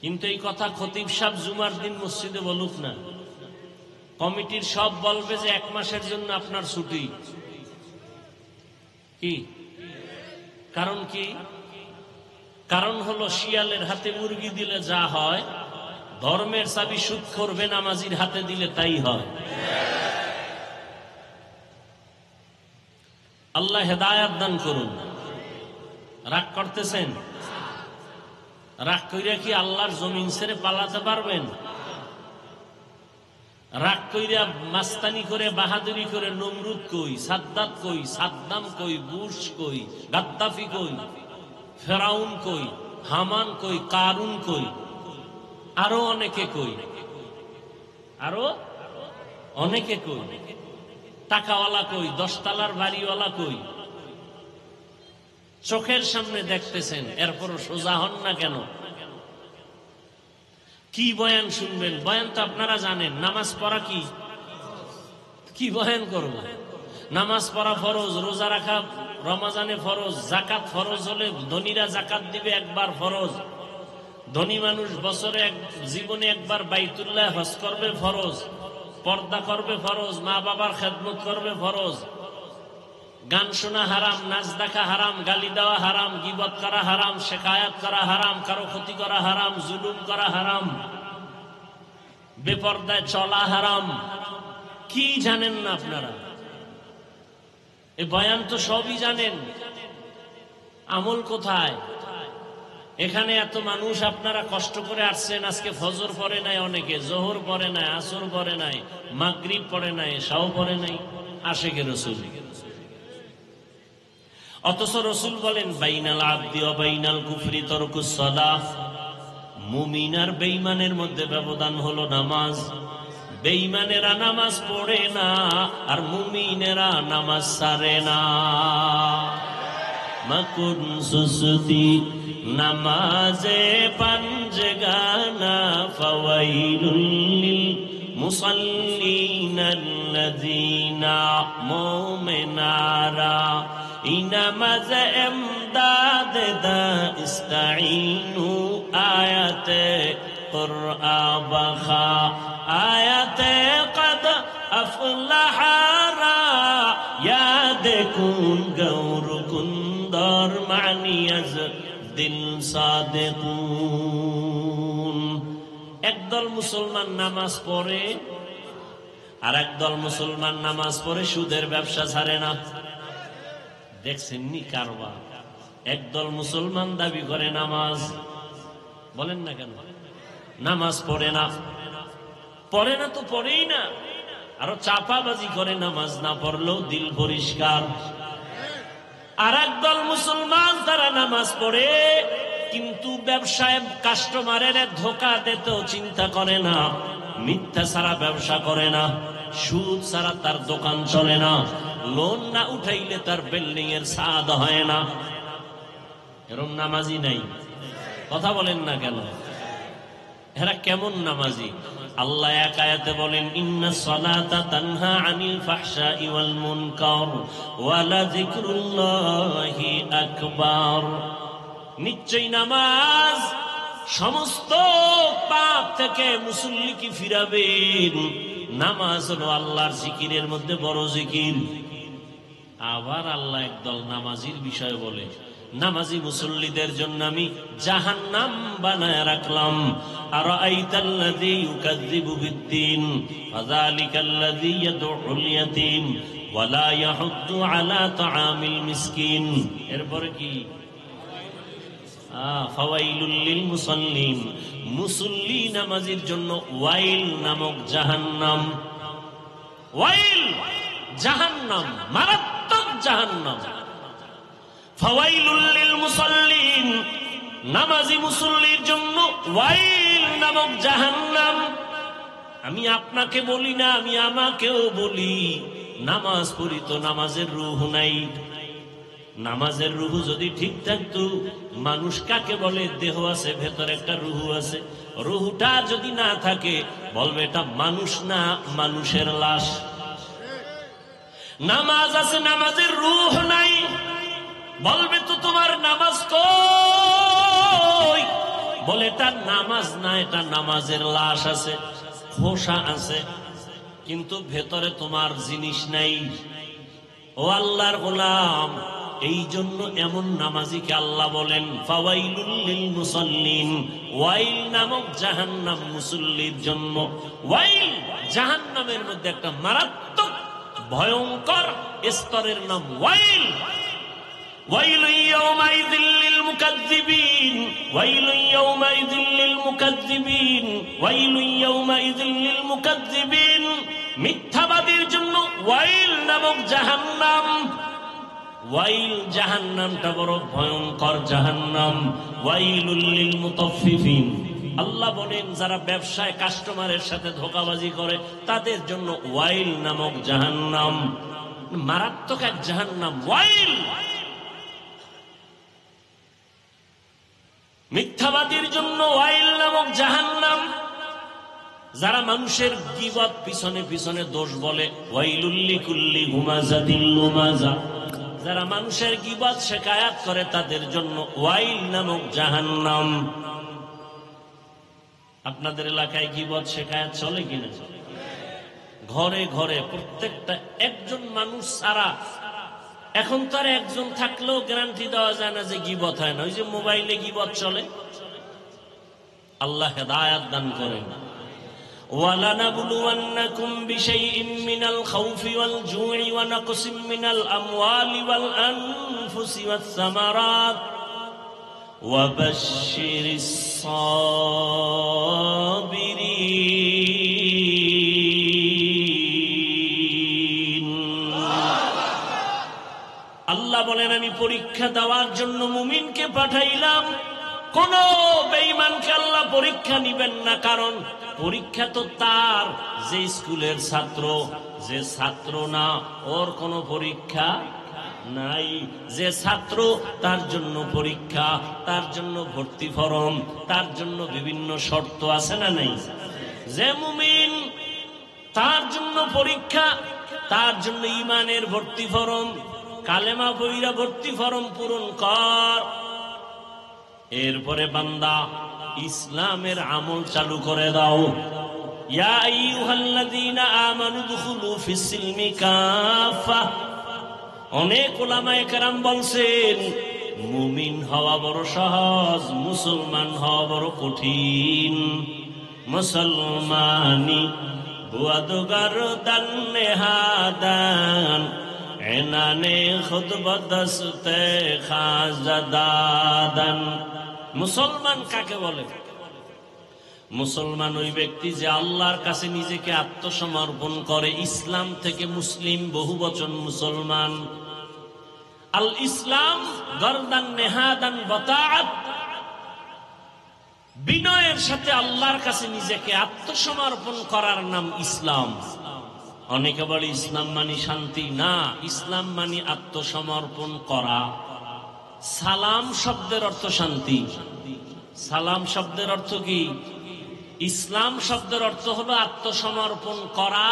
কিন্তু এই কথা খতিব সাহেব জুমার দিন মসজিদে বলুক না, কমিটির সব বলবে যে 1 মাসের জন্য আপনার ছুটি। কি কারণ? কি কারণ? হলো শিয়ালের হাতে মুরগি দিলে যা হয়, ধর্মের চাবি সুদখোর বেনামাজির হাতে দিলে তাই হয়। আল্লাহ হেদায়েত দান করুন। রাগ করতেছেন? রাগ কইরা কি আল্লাহর জমিন ছেড়ে পালাতে পারবেন? রাগ কইরা মাস্তানি করে, বাহাদুরি করে নমরুদ কই, সাদ্দাত কই, সাদ্দাম কই, বুশ কই, গাদ্দাফি কই, ফেরাউন কই, হামান কই, কারুন কই, আরো অনেকে কই, আরো অনেকে কই, টাকাওয়ালা কই, 10 তলার বাড়িওয়ালা কই, চোখের সামনে দেখতেছেন, এরপরও সোজা হন না কেন? কি বয়ান শুনবেন? বয়ান তো আপনারা জানেন। নামাজ পড়া কি বয়ান করব? নামাজ পড়া ফরজ, রোজা রাখা রমজানে ফরজ, জাকাত ফরজ হলে ধনীরা জাকাত দিবে একবার ফরজ, ধনী মানুষ বছরে জীবনে একবার বাইতুল্লাহ হজ করবে ফরজ, পর্দা করবে ফরজ, মা বাবার খেদমত করবে ফরজ, গান শোনা হারাম, নাচ দেখা হারাম, গালি দেওয়া হারাম, গীবত করা হারাম, শেখায়াত করা হারাম, কারো ক্ষতি করা হারাম, জুলুম করা হারাম, বেপর্দায় চলা হারাম। কি জানেন না আপনারা? এ বয়ান তো সবই জানেন, আমল কোথায়? এখানে এত মানুষ আপনারা কষ্ট করে আসছেন, আজকে ফজর পড়ে নাই, অনেকে জোহর পড়ে নাই, আসর পড়ে নাই, মাগরিব পড়ে নাই, এশাও পড়ে নাই, আশিকে রাসূল। অথচ রাসূল বলেন বাইনাল আবদি ওয়া বাইনাল কুফরি তারকুস সালাহ। মুমিন আর বেঈমানের মধ্যে ব্যবধান হলো নামাজ। বেঈমানেরা নামাজ পড়ে না, আর মুমিনেরা নামাজ ছাড়ে না। মাকুন সুসুতি নামাজে পাঞ্জগানা ফাওয়াইলুল লিল মুসাল্লিনাল্লাযীনা মুমিনারা ইনামাজ ইমদাদ দা ইস্তাঈনু আয়াতে কুরআ বাখা আয়াতে কদ আফলাহারা ইয়াদ কুন গৌর কুন্দর মানিয়াজ দিল সাদেকুন। একদল মুসলমান নামাজ পড়ে, আর একদল মুসলমান নামাজ পড়ে সুদের ব্যবসা ছাড়ে না। দেখছেন নি কারবার? একদল মুসলমান দাবি করে নামাজ, বলেন না কেন? নামাজ পড়ে না, পড়ে না তো পড়েই না, আরো চাপাবাজি করে নামাজ না পড়লেও দিল পরিষ্কার। আর একদল মুসলমান তারা নামাজ পড়ে, কিন্তু ব্যবসায় কাস্টমারের ধোকা দিতেও চিন্তা করে না, মিথ্যা ছাড়া ব্যবসা করে না, সুদ ছাড়া তার দোকান চলে না, লোন না উঠাইলে তার বিল্ডিং এর ছাদ হয় না। এরকম নামাজি নাই। কথা বলেন না কেন? এরা কেমন নামাজি? আল্লাহ এক আয়াতে বলেন, ইন্নাস সালাতা তানহা আনিল ফাহশাই ওয়াল মুনকার ওয়া লাযিকরুল্লাহি আকবার। নিশ্চয়ই নামাজ সমস্ত পাপ থেকে মুসল্লিকে ফিরাবেন। নামাজ হলো আল্লাহর জিকিরের মধ্যে বড় জিকির। আবার আল্লাহ একদল নামাজির বিষয় বলে, নামাজি মুসল্লিদের জন্য আমি জাহান্নাম বানায় রাখলাম। আরাআইতাল্লাযী ইউকাযযিবু বিদ্দীন ফাযালিকাল্লাযী ইয়াদউল ইয়াতীম ওয়া লা ইয়াহুদ্দু আলা তাআমিল মিসকিন। এরপরে কি? ফাওয়াইলুল লিল মুসাল্লিন, মুসল্লি নামাজির জন্য ওয়াইল নামক জাহান্নাম। ওয়াইল জাহান্নাম, মারাত্মক জাহান্নাম। ফাওয়াইলুল লিল মুসাল্লিন, নামাজি মুসল্লির জন্য ওয়াইল নামক জাহান্নাম। আমি আপনাকে বলি না, আমি আমাকেও বলি, নামাজ পড়ি তো নামাজের রূহ নাই। নামাজের রূহ যদি ঠিক থাকতো, মানুষ কাকে বলে? দেহ আছে, ভেতরে একটা রূহ আছে। রূহটা যদি না থাকে, বলবে এটা মানুষ না, মানুষের লাশ। নামাজ আছে, নামাজের রূহ নাই, বলবে তো তোমার নামাজ কই? বলে এটা নামাজ না, এটা নামাজের লাশ আছে, খোসা আছে, কিন্তু ভেতরে তোমার জিনিস নাই। ও আল্লাহর গোলাম, এই জন্য এমন নামাজিকে আল্লাহ বলেন ফাওয়াইলুল লিল মুসাল্লিন, ওয়াইল নামক জাহান্নাম মুসল্লির জন্য। ওয়াইল জাহান্নামের মধ্যে একটা মারাত্মক ভয়ঙ্কর স্তরের নাম ওয়াইল। ওয়াইলুন ইয়াওমাইযিল লিল মুকাজ্জিবিন, ওয়াইলুন ইয়াওমাইযিল লিল মুকাজ্জিবিন, ওয়াইলুন ইয়াওমাইযিল লিল মুকাজ্জিবিন। মিথ্যাবাদীর জন্য ওয়াইল নামক জাহান্নাম। ওয়াইল জাহান্নামটা বড় ভয়ঙ্কর জাহান্নাম। ওয়াইলুল লিল মুতাফফিফিন, আল্লাহ বলেন যারা ব্যবসায় কাস্টমারের সাথে ধোঁকাবাজি করে তাদের জন্য ওয়াইল নামক জাহান্নাম। মারাত্মক এক জাহান্নাম ওয়াইল। মিথ্যাবাদীর জন্য ওয়াইল নামক জাহান্নাম। যারা মানুষের গীবত পিছনে পিছনে দোষ বলে, ওয়াইলুল লিকুল্লি হুমাযাতিল লুমাযা, যারা মানুষের গীবত শিকায়াত করে তাদের জন্য ওয়াইল নামক জাহান্নাম। আপনাদের এলাকায় গীবত শিকায়াত চলে কিনা? ঘরে ঘরে প্রত্যেকটা একজন মানুষ ছাড়া, এখন তো আর একজন থাকলেও গ্যারান্টি দেওয়া যায় না যে গীবত হয় না। ওই যে মোবাইলে গীবত চলে। আল্লাহ হেদায়াত দান করেন। وَلَنَبْلُوَنَّكُمْ بِشَيْءٍ مِّنَ الْخَوْفِ وَالْجُوعِ وَنَقْصٍ مِّنَ الْأَمْوَالِ وَالْأَنفُسِ وَالثَّمَرَاتِ وَبَشِّرِ الصَّابِرِينَ। আল্লাহ বলেন আমি পরীক্ষা দেওয়ার জন্য মুমিনকে পাঠাইলাম। কোন বেঈমানকে আল্লাহ পরীক্ষা নিবেন না, কারণ পরীক্ষা তো তার যে স্কুলের ছাত্র, যে ছাত্র না ওর কোনো পরীক্ষা নাই। যে ছাত্র তার জন্য পরীক্ষা, তার জন্য ভর্তি ফরম, তার জন্য বিভিন্ন শর্ত আছে না নাই? যে মুমিন তার জন্য পরীক্ষা, তার জন্য ঈমানের ভর্তি ফরম, কালেমা পড়া ভর্তি ফরম পূরণ কর। এরপরে বান্দা ইসলামের আমল চালু করে দাও। ইয়া আইয়ুহাল্লাযীনা আমানু দুখুলু ফিস সিলমি কাফা। অনেক উলামায়ে কেরাম বলছেন মুমিন হওয়া বড় সহজ, মুসলমান হওয়া বড় কঠিন। মুসলমানি বুয়াদগার দান নেহাদান এনানে খুদ বদস্তে খাজাদাদান। মুসলমান কাকে বলে? মুসলমান ওই ব্যক্তি যে আল্লাহর কাছে নিজেকে আত্মসমর্পণ করে। ইসলাম থেকে মুসলিম বহুবচন মুসলমান। আল ইসলাম গরদান নেহাদান বতাআত, বিনয়ের সাথে আল্লাহর কাছে নিজেকে আত্মসমর্পণ করার নাম ইসলাম। অনেকে বলে ইসলাম মানে শান্তি। না, ইসলাম মানে আত্মসমর্পণ করা। সালাম শব্দের অর্থ শান্তি। সালাম শব্দের অর্থ কি? ইসলাম শব্দের অর্থ হলো আত্মসমর্পণ করা।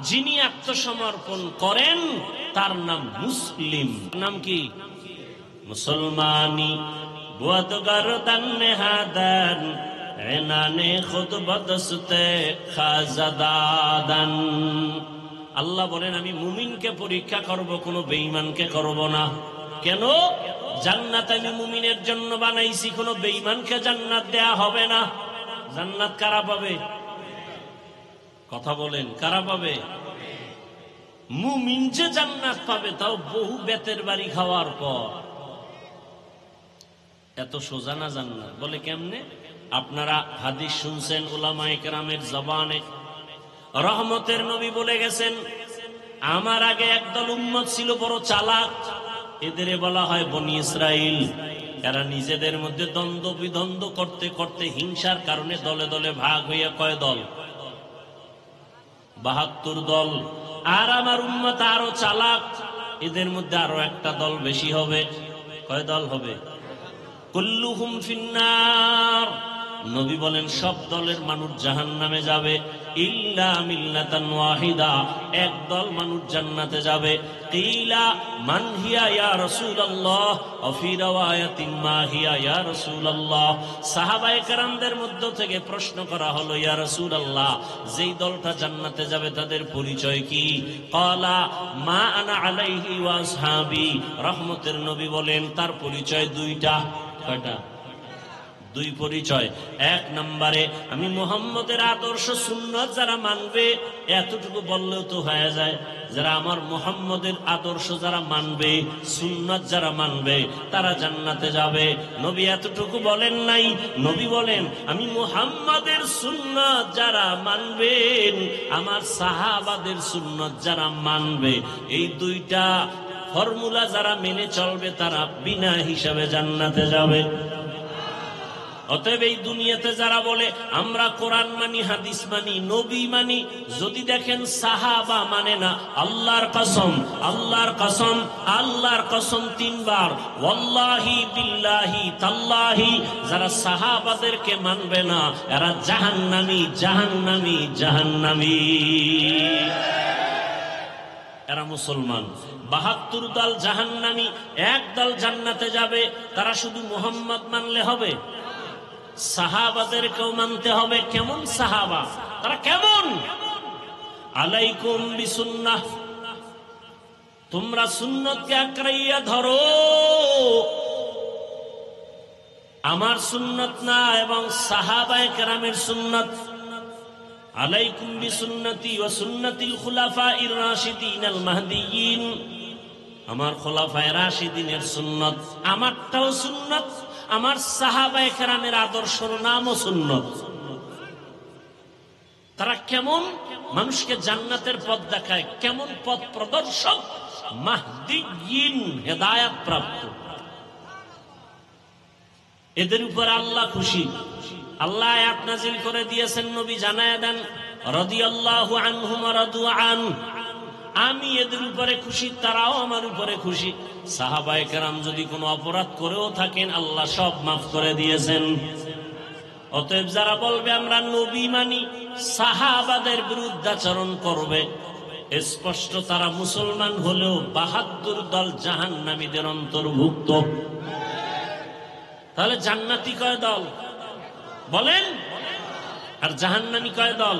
যিনি আত্মসমর্পণ করেন তার নাম মুসলিম। নাম কি? মুসলমানি বুয়াদ গরদান নেহাদান এনানে খুদ বদস্তে খাজাদাদান। আল্লাহ বলেন আমি মুমিনকে পরীক্ষা করব, কোনো বেঈমানকে করব না। কেন? জান্নাত আমি মুমিনের জন্য বানাইছি, কোনো বেঈমানকে জান্নাত দেয়া হবে না। জান্নাত কারা পাবে? কথা বলেন, কারা পাবে? মুমিন যে জান্নাত পাবে, তাও বহু বেতের বাড়ি খাওয়ার পর। এত সোজা না জান্নাত। বলে কেমনে? আপনারা হাদিস শুনছেন উলামায়ে কেরামের জবানে। রহমতের নবী বলে গেছেন, আমার আগে একদল উম্মত ছিল বড় চালাক, এদের বলা হয় বনি ইসরাইল। এরা নিজেদের মধ্যে দ্বন্দ্ব বিদ্বন্দ্ব করতে করতে হিংসার কারণে দলে দলে ভাগ হইয়া কয় দল? ৭২ দল। আর আমার উম্মত আরো চালাক, এদের মধ্যে আরো একটা দল বেশি হবে। কয় দল হবে? কুল্লুহুম ফিন্নার। নবী বলেন সব দলের মানুষ জাহান্নামে যাবে, ইল্লা মিল্লাতান ওয়াহিদা, এক দল মানুষ জান্নাতে যাবে। কিলা মান হিয়া ইয়া রাসূলুল্লাহ ওয়া ফি riwayatin মা হিয়া ইয়া রাসূলুল্লাহ। সাহাবায়ে কেরামদের মধ্য থেকে প্রশ্ন করা হলো, ইয়া রাসূলুল্লাহ, যেই দলটা জান্নাতে যাবে তাদের পরিচয় কি? ক্বালা মা আনা আলাইহি ওয়া আসহাবি। রহমতের নবী বলেন তার পরিচয় দুইটা। কয়টা? দুই পরিচয়। এক নম্বরে আমি মুহাম্মদের আদর্শ সুন্নাত যারা মানবে, এতটুকু বললেও তো হয়ে যায়, যারা আমার মুহাম্মদের আদর্শ যারা মানবে, সুন্নাত যারা মানবে, তারা জান্নাতে যাবে। নবী এতটুকু বলেন নাই। নবী বলেন আমি মুহাম্মদের সুন্নাত যারা মানবেন, আমার সাহাবাদের সুন্নাত যারা মানবে, এই দুইটা ফর্মুলা যারা মেনে চলবে, তারা বিনা হিসাবে জান্নাতে যাবে। অতএব এই দুনিয়াতে যারা বলে আমরা কোরআন মানি, হাদিস মানি, নবী মানি, যদি দেখেন সাহাবা মানে না, আল্লাহর কসম, আল্লাহর কসম, আল্লাহর কসম ৩ বার, ওয়াল্লাহি বিল্লাহি তাল্লাহি, যারা সাহাবাদেরকে মানবে না, এরা জাহান্নামী, জাহান্নামী, জাহান্নামী। এরা মুসলমান। ৭২ দল জাহান্নামী, এক দল জান্নাতে যাবে। তারা শুধু মুহাম্মদ মানলে হবে? সাহাবাদেরকেও মানতে হবে। কেমন সাহাবা? তারা কেমন? আলাইকুম বিসুন্নাহ, তোমরা সুন্নতকে আঁকড়াইয়া ধরো। আমার সুন্নত না, এবং সাহাবায়ে কেরামের সুন্নত। আলাইকুম বিসুন্নতি ওয়া সুন্নাতিল খুলাফাইর রাশিদিনাল মাহদিয়িন। আমার খোলাফায়ে রাশিদিনের সুন্নত, আমারটাও সুন্নত, আমার সাহাবায়ে কেরামের আদর্শের নামও সুন্নত। তারা কেমন? মানুষকে জান্নাতের পথ দেখায়। কেমন পথ প্রদর্শক? মাহদিয়িন, হেদায়েত প্রাপ্ত। এদের উপর আল্লাহ খুশি। আল্লাহ আয়াত নাযিল করে দিয়েছেন, নবী জানায়া দেন, রাদিয়াল্লাহু আনহুম ওয়া রাদু আন। আমি এদের উপরে খুশি, তারাও আমার উপরে খুশি। সাহাবায়ে কেরাম যদি কোনো অপরাধ করেও থাকেন, আল্লাহ সব মাফ করে দিয়েছেন। অতএব যারা বলবে আমরা নবী মানি, সাহাবাদের বিরুদ্ধাচরণ করবে, স্পষ্ট তারা মুসলমান হলেও ৭২ দল জাহান্নামীদের অন্তর্ভুক্ত। তাহলে জান্নাতি কয় দল বলেন, আর জাহান্নামী কয় দল?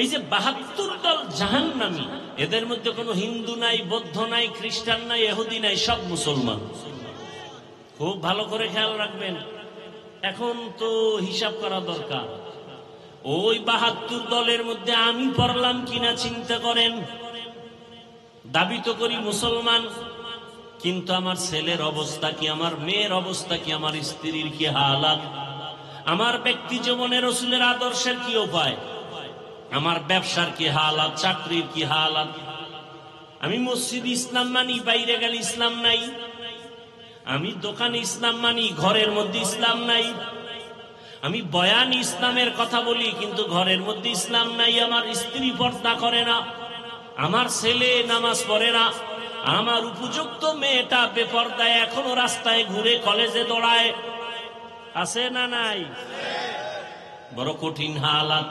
এই যে ৭২ দল জাহান্নামী, এদের মধ্যে কোনো হিন্দু নাই, বৌদ্ধ নাই, খ্রিস্টান নাই, ইহুদি নাই, সব মুসলমান। খুব ভালো করে খেয়াল রাখবেন। এখন তো হিসাব করা দরকার, ওই ৭২ দলের মধ্যে আমি পড়লাম কিনা চিন্তা করেন। দাবি তো করি মুসলমান, কিন্তু আমার ছেলের অবস্থা কি, আমার মেয়ের অবস্থা কি, আমার স্ত্রীর কি হালাত, আমার ব্যক্তি জীবনে রাসূলের আদর্শের কি উপায়, আমার ব্যবসার কি হালাত, চাকরির কি হালাত। আমি মসজিদ ইসলাম মানি, বাইরে গেলে ইসলাম নাই। আমি দোকানে ইসলাম মানি, ঘরের মধ্যে ইসলাম নাই। আমি বয়ান ইসলামের কথা বলি, কিন্তু ঘরের মধ্যে ইসলাম নাই। আমার স্ত্রী পর্দা করে না, আমার ছেলে নামাজ পড়ে না, আমার উপযুক্ত মেয়েটা বেপর্দায় এখনো রাস্তায় ঘুরে কলেজে দৌড়ায়। আছে না নাই? বড় কঠিন হালাত।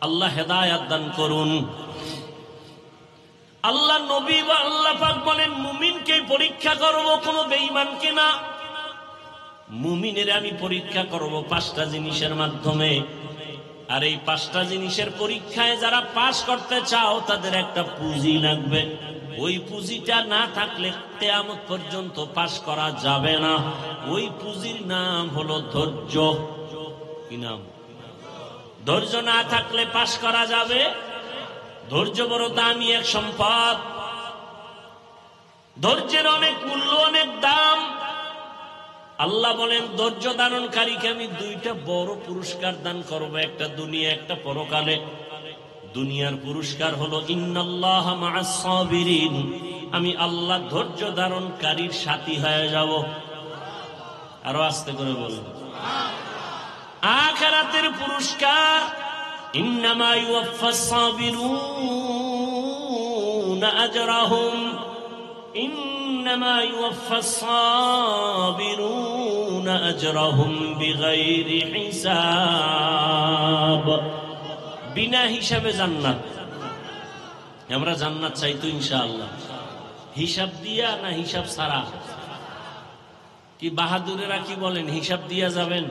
আল্লাহ হেদায়াত দান করুন। আল্লাহ নবী বা আল্লাহ পাক বলেন, মুমিনকে পরীক্ষা করব, কোনো বেঈমানকে না। মুমিনের আমি পরীক্ষা করব 5টা জিনিসের মাধ্যমে। আর এই 5টা জিনিসের পরীক্ষায় যারা পাশ করতে চাও তাদের একটা পুঁজি লাগবে। ওই পুঁজিটা না থাকলে কিয়ামত পর্যন্ত পাশ করা যাবে না। ওই পুঁজির নাম হলো ধৈর্য। কি নাম? ধৈর্য না থাকলে পাশ করা যাবে? ধৈর্য বড় দামি এক সম্পদ। ধৈর্যের অনেক মূল্য, অনেক দাম। আল্লাহ বলেন, ধৈর্য ধারণকারীকে আমি 2টা বড় পুরস্কার দান করব, একটা দুনিয়া, একটা পরকালে। দুনিয়ার পুরস্কার হলো ইন্নাল্লাহা মা'আস সাবিরিন, আমি আল্লাহ ধৈর্য ধারণকারীর সাথী হয়ে যাব। আরো আস্তে করে বলুন। আখিরাতের পুরস্কার ইন্নামা ইউওয়াফাস সাবিরুনা আজরাহুম, ইন্নামা ইউওয়াফাস সাবিরুনা আজরাহুম বিগাইরি হিসাব। বিনা হিসাবে জান্নাত। আমরা জান্নাত চাই তো ইনশাআল্লাহ। হিসাব দিয়া না হিসাব ছাড়া? কি বাহাদুরেরা কি বলেন, হিসাব দিয়া যাবেন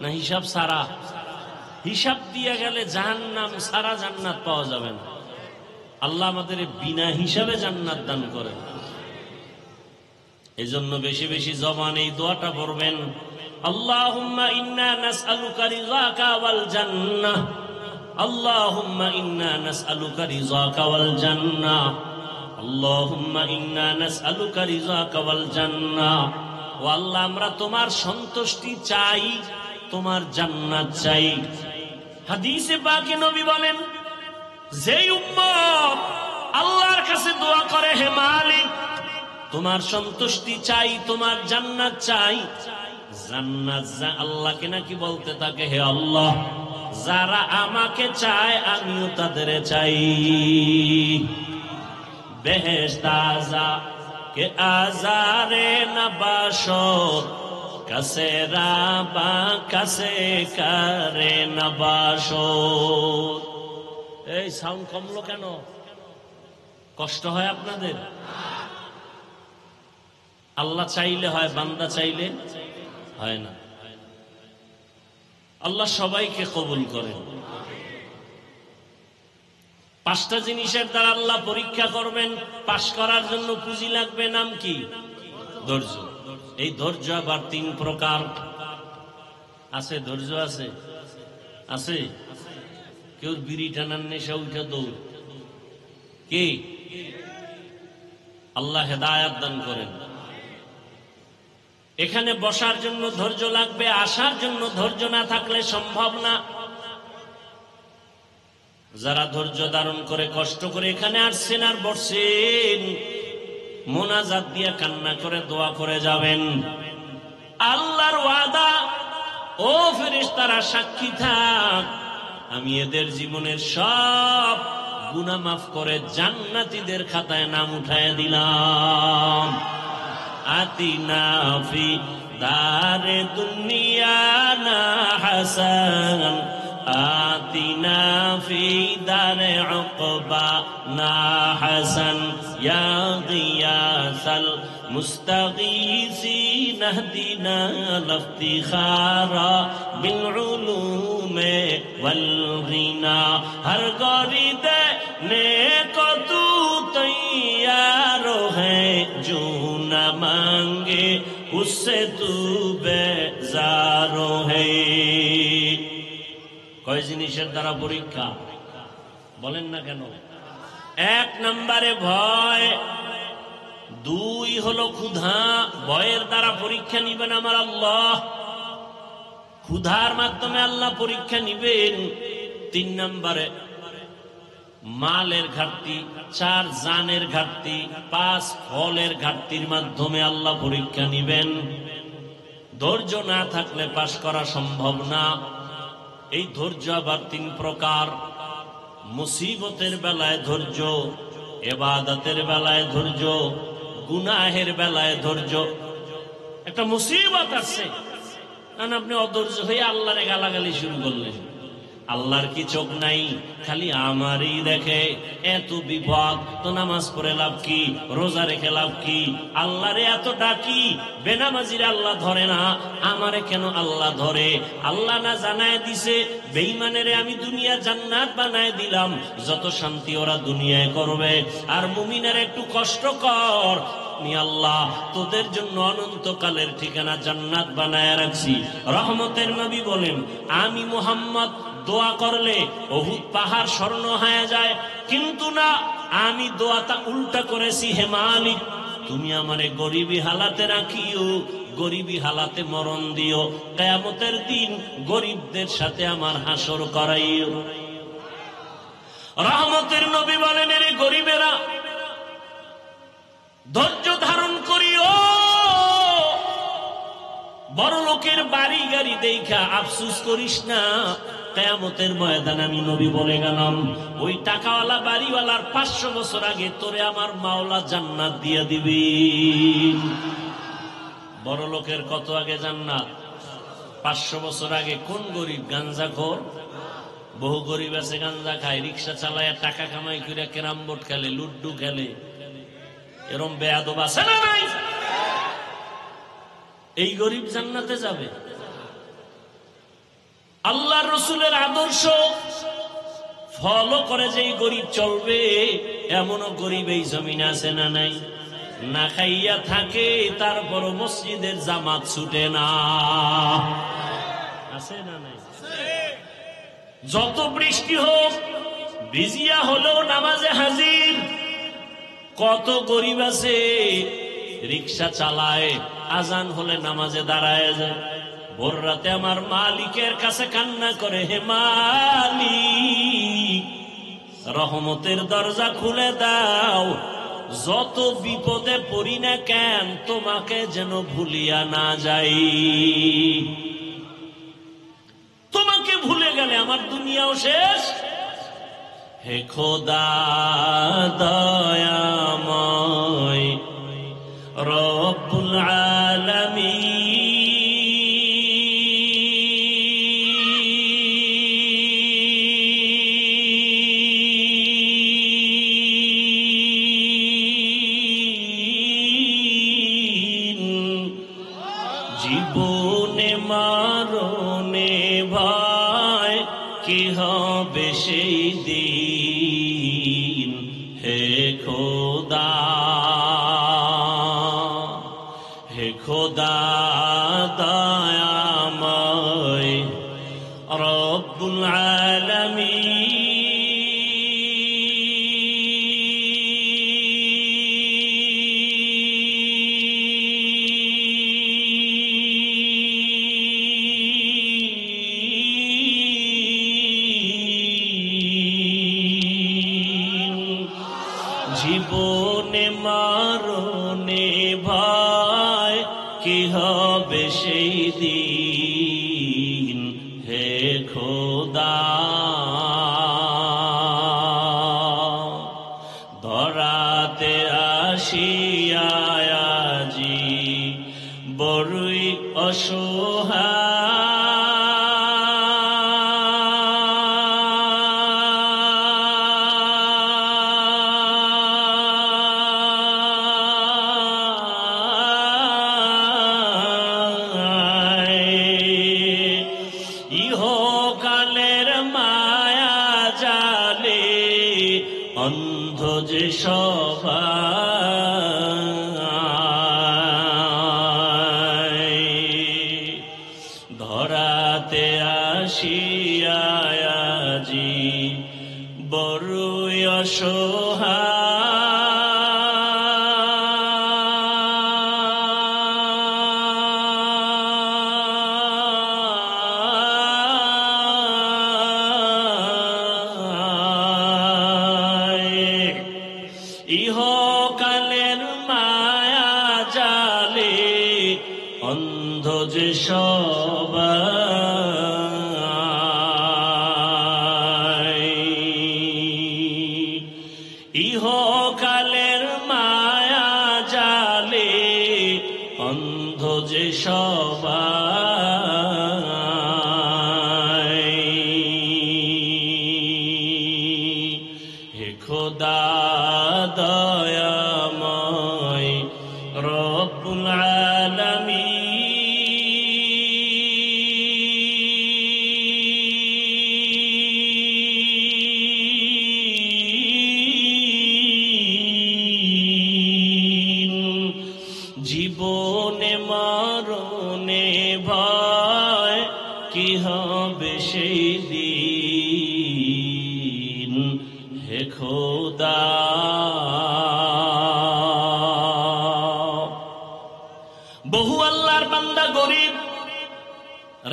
না হিসাব ছাড়া? হিসাব দিয়া গেলে জাহান্নাম, সারা জান্নাত পাওয়া যাবে না। আল্লাহ আমাদের বিনা হিসাবে জান্নাত দান করেন। এজন্য বেশি বেশি জবান এই দোয়াটা পড়বেন, আল্লাহুম্মা ইন্না নাসআলুকা রিযাকা ওয়াল জান্নাহ, আল্লাহুম্মা ইন্না নাসআলুকা রিযাকা ওয়াল জান্নাহ, আল্লাহুম্মা ইন্না নাসআলুকা রিযাকা ওয়াল জান্নাহ। ও আল্লাহ, আমরা তোমার সন্তুষ্টি চাই, তোমার জান্নাত চাই। হাদিসে পাকে নবী বলেন, যেই উম্মত আল্লাহর কাছে দোয়া করে, হে মালিক তোমার সন্তুষ্টি চাই, তোমার জান্নাত চাই, জান্নাত আল্লাহকে নাকি বলতে থাকে, হে আল্লাহ যারা আমাকে চায় আমিও তাদের চাই। বেহেশত আযা কে আজারে নবাশত, কাছে রাবা কাছে করে নবাশত। এই সাউন্ড কমলো কেন? কষ্ট হয় আপনাদের? আল্লাহ চাইলে হয়, বান্দা চাইলে হয় না। আল্লাহ সবাইকে কবুল করেন। 5টা জিনিসের দ্বারা আল্লাহ পরীক্ষা করবেন। পাশ করার জন্য পুঁজি লাগবে, নাম কি? ধৈর্য। এই ধৈর্য আবার 3 প্রকার আছে। ধৈর্য আছে আছে কেউ বিড়ি টানার নেশা উঠে দৌড়। কে? আল্লাহ হেদায়াত দান করেন। এখানে বসার জন্য ধৈর্য লাগবে, আসার জন্য ধৈর্য না থাকলে সম্ভব না। যারা ধৈর্য ধারণ করে কষ্ট করে এখানে আসছেন আর বসছেন, মোনাজাত দিয়ে কান্না করে দোয়া করে যাবেন। আল্লাহর ওয়াদা, ও ফেরেশতারা সাক্ষী থাক, আমি এদের জীবনের সব গুনাহ মাফ করে জান্নাতীদের খাতায় নাম উঠায় দিলাম। আতিনা ফি দারে দুনিয়া না হাসান, আতিনা ফি দারে উকবা না হাসান, ইয়া গিয়াসাল মুস্তাগীসিন ইহদিনা লিফতিখারা বিল উলুমে ওয়াল গিনা। হর গরিদে নেক তু তৈয়ার হ্যায়, जो न मांगे उससे तू बेजार है। কয় জিনিসের দ্বারা পরীক্ষা বলেন না কেন? 1 নম্বরে ভয়, 2 হলো ক্ষুধা। ভয়ের দ্বারা পরীক্ষা নিবেন আমার আল্লাহ, ক্ষুধার মাধ্যমে আল্লাহ পরীক্ষা নিবেন। 3 নম্বরে মালের ঘাটতি, 4 জানের ঘাটতি, 5 ফলের ঘাটতির মাধ্যমে আল্লাহ পরীক্ষা নিবেন। ধৈর্য না থাকলে পাশ করা সম্ভব না। এই ধৈর্য আবার 3 প্রকার। মুসিবতের বেলায় ধৈর্য, ইবাদতের বেলায় ধৈর্য, গুনাহের বেলায় ধৈর্য। একটা মুসিবত আছে, কারণ আপনি অধৈর্য হয়ে আল্লাহরে গালাগালি শুরু করলেন। আল্লাহর কি চোখ নাই? খালি আমারই দেখে। এত বিপদ তো নামাজ পড়ে লাভ কি, রোজা রেখে লাভ কি? আল্লাহরে এত ডাকি, বেনামাজিরে আল্লাহ ধরে না, আমারে কেন আল্লাহ ধরে? আল্লাহ না জানায় দিছে বেঈমানেরে আমি দুনিয়া জান্নাত বানায় দিলাম, যত শান্তি ওরা দুনিয়ায় করবে, আর মুমিনের একটু কষ্ট কর, আমি আল্লাহ তোদের জন্য অনন্তকালের ঠিকানা জান্নাত বানায় রাখছি। রহমতের নবী বলেন, আমি মুহাম্মদ দোয়া করলে উহুদ পাহাড় স্বর্ণ হয়ে যায়, কিন্তু না, আমি দোয়াটা উল্টা করেছি। হে মালিক, তুমি আমারে গরিবী হালাতে রাখিও, গরিবী হালাতে মরণ দিও, কিয়ামতের দিন গরিবদের সাথে আমার হাসর করাইও। রহমতের নবী বলেন, এরে গরিবেরা ধৈর্য ধারণ করিও, বড় লোকের বাড়ি গাড়ি দেখা আফসুস করিস না। কিয়ামতের ময়দানে আমি নবী বলে গেলাম, ওই টাকাওয়ালা বাড়িওয়ালার 500 বছর আগে তোরে আমার মাওলা জান্নাত দিয়ে দিবি। বড় লোকের কত আগে জান্নাত? 500 বছর আগে। কোন গরিব? গাঞ্জাখোর। বহু গরিব আছে গাঞ্জা খায়, রিক্সা চালায়, টাকা কামাই করে ক্যারাম বোর্ড খেলে, লুড্ডু খেলে, এরম বেয়াদব আছে না নাই? এই গরিব জান্নাতে যাবে? আল্লাহর রাসূলের আদর্শ ফলো করে যেই গরিব চলবে, এমনও গরিব এই জমিনে আছে না নাই? না খাইয়া থাকে, তারপর মসজিদের জামাত ছুটে না, আছে না নাই? যত বৃষ্টি হোক ভিজিয়া হলেও নামাজে হাজির। কত গরিব আছে রিক্সা চালায়, আজান হলে নামাজে দাঁড়ায় যায়, ভোর রাতে আমার মালিকের কাছে কান্না করে, হে মালিক, রহমতের দরজা খুলে দাও, যত বিপদে পড়ি না কেন তোমাকে যেন ভুলিয়া না যাই। তোমাকে ভুলে গেলে আমার দুনিয়াও শেষ। হে খোদা দয়াময় রব্বুল আলামিন, জীবনে মারণে ভয় কি হবে সেই দিন, হে খোদা, হে খোদা দয়াময় রব্বুল আলামিন, জীবনে মারণে ভয় কি হবে সেই দিন, হে খোদা, ধরাতে আসিয়া আজি বড়ই অসহায়, ইহকালের মায়া জালে অন্ধ যে সবাই, ধরাতে আসিয়া আজি বড়ই অসহায়, ইহকালের মায়া জালে অন্ধ যে সবাই, ইহকালের মায়া জালে অন্ধ যে সবাই। হে খোদা দয়াময় রব্বুল আলামিন, জীবনে মরণে ভয় কি হবে সেই দিন। হে খোদা বহু আল্লাহর বান্দা গরিব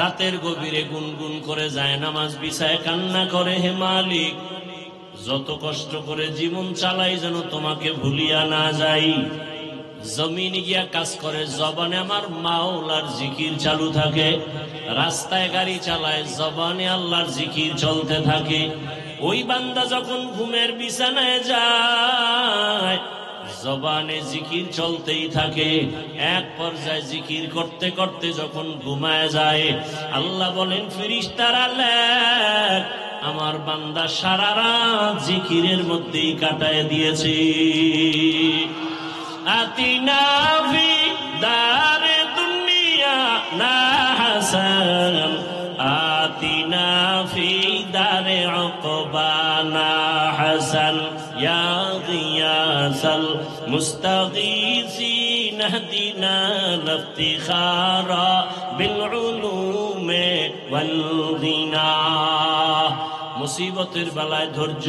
রাতের গভীরে গুনগুন করে যায় নামাজ বিছায় কান্না করে, হে মালিক যত কষ্ট করে জীবন চালাই যেন তোমাকে ভুলিয়া না যাই। জমিনে গিয়া কাজ করে, জবানে আমার মাওলার জিকির চালু থাকে, রাস্তায় গাড়ি চালায়, জবানে আল্লাহর জিকির চলতে থাকে। ওই বান্দা যখন ঘুমের বিছানায় যায় জবানে জিকির চলতেই থাকে। এক পর্যায়ে জিকির করতে করতে যখন ঘুমায় যায়, আল্লাহ বলেন ফেরেশতারা লেখ, আমার বান্দা সারা রাত জিকিরের মধ্যেই কাটায় দিয়েছে। আতিনা ফি দারে দুনিয়া না হাসান, আতিনা ফি দারে উকবা না হাসান, ইয়া গিয়াসাল মুস্তাগীসিন ইহদিনা লিফতিখারা বিল উলুমে ওয়াল গিনা। মুসিবতের বেলায় ধৈর্য,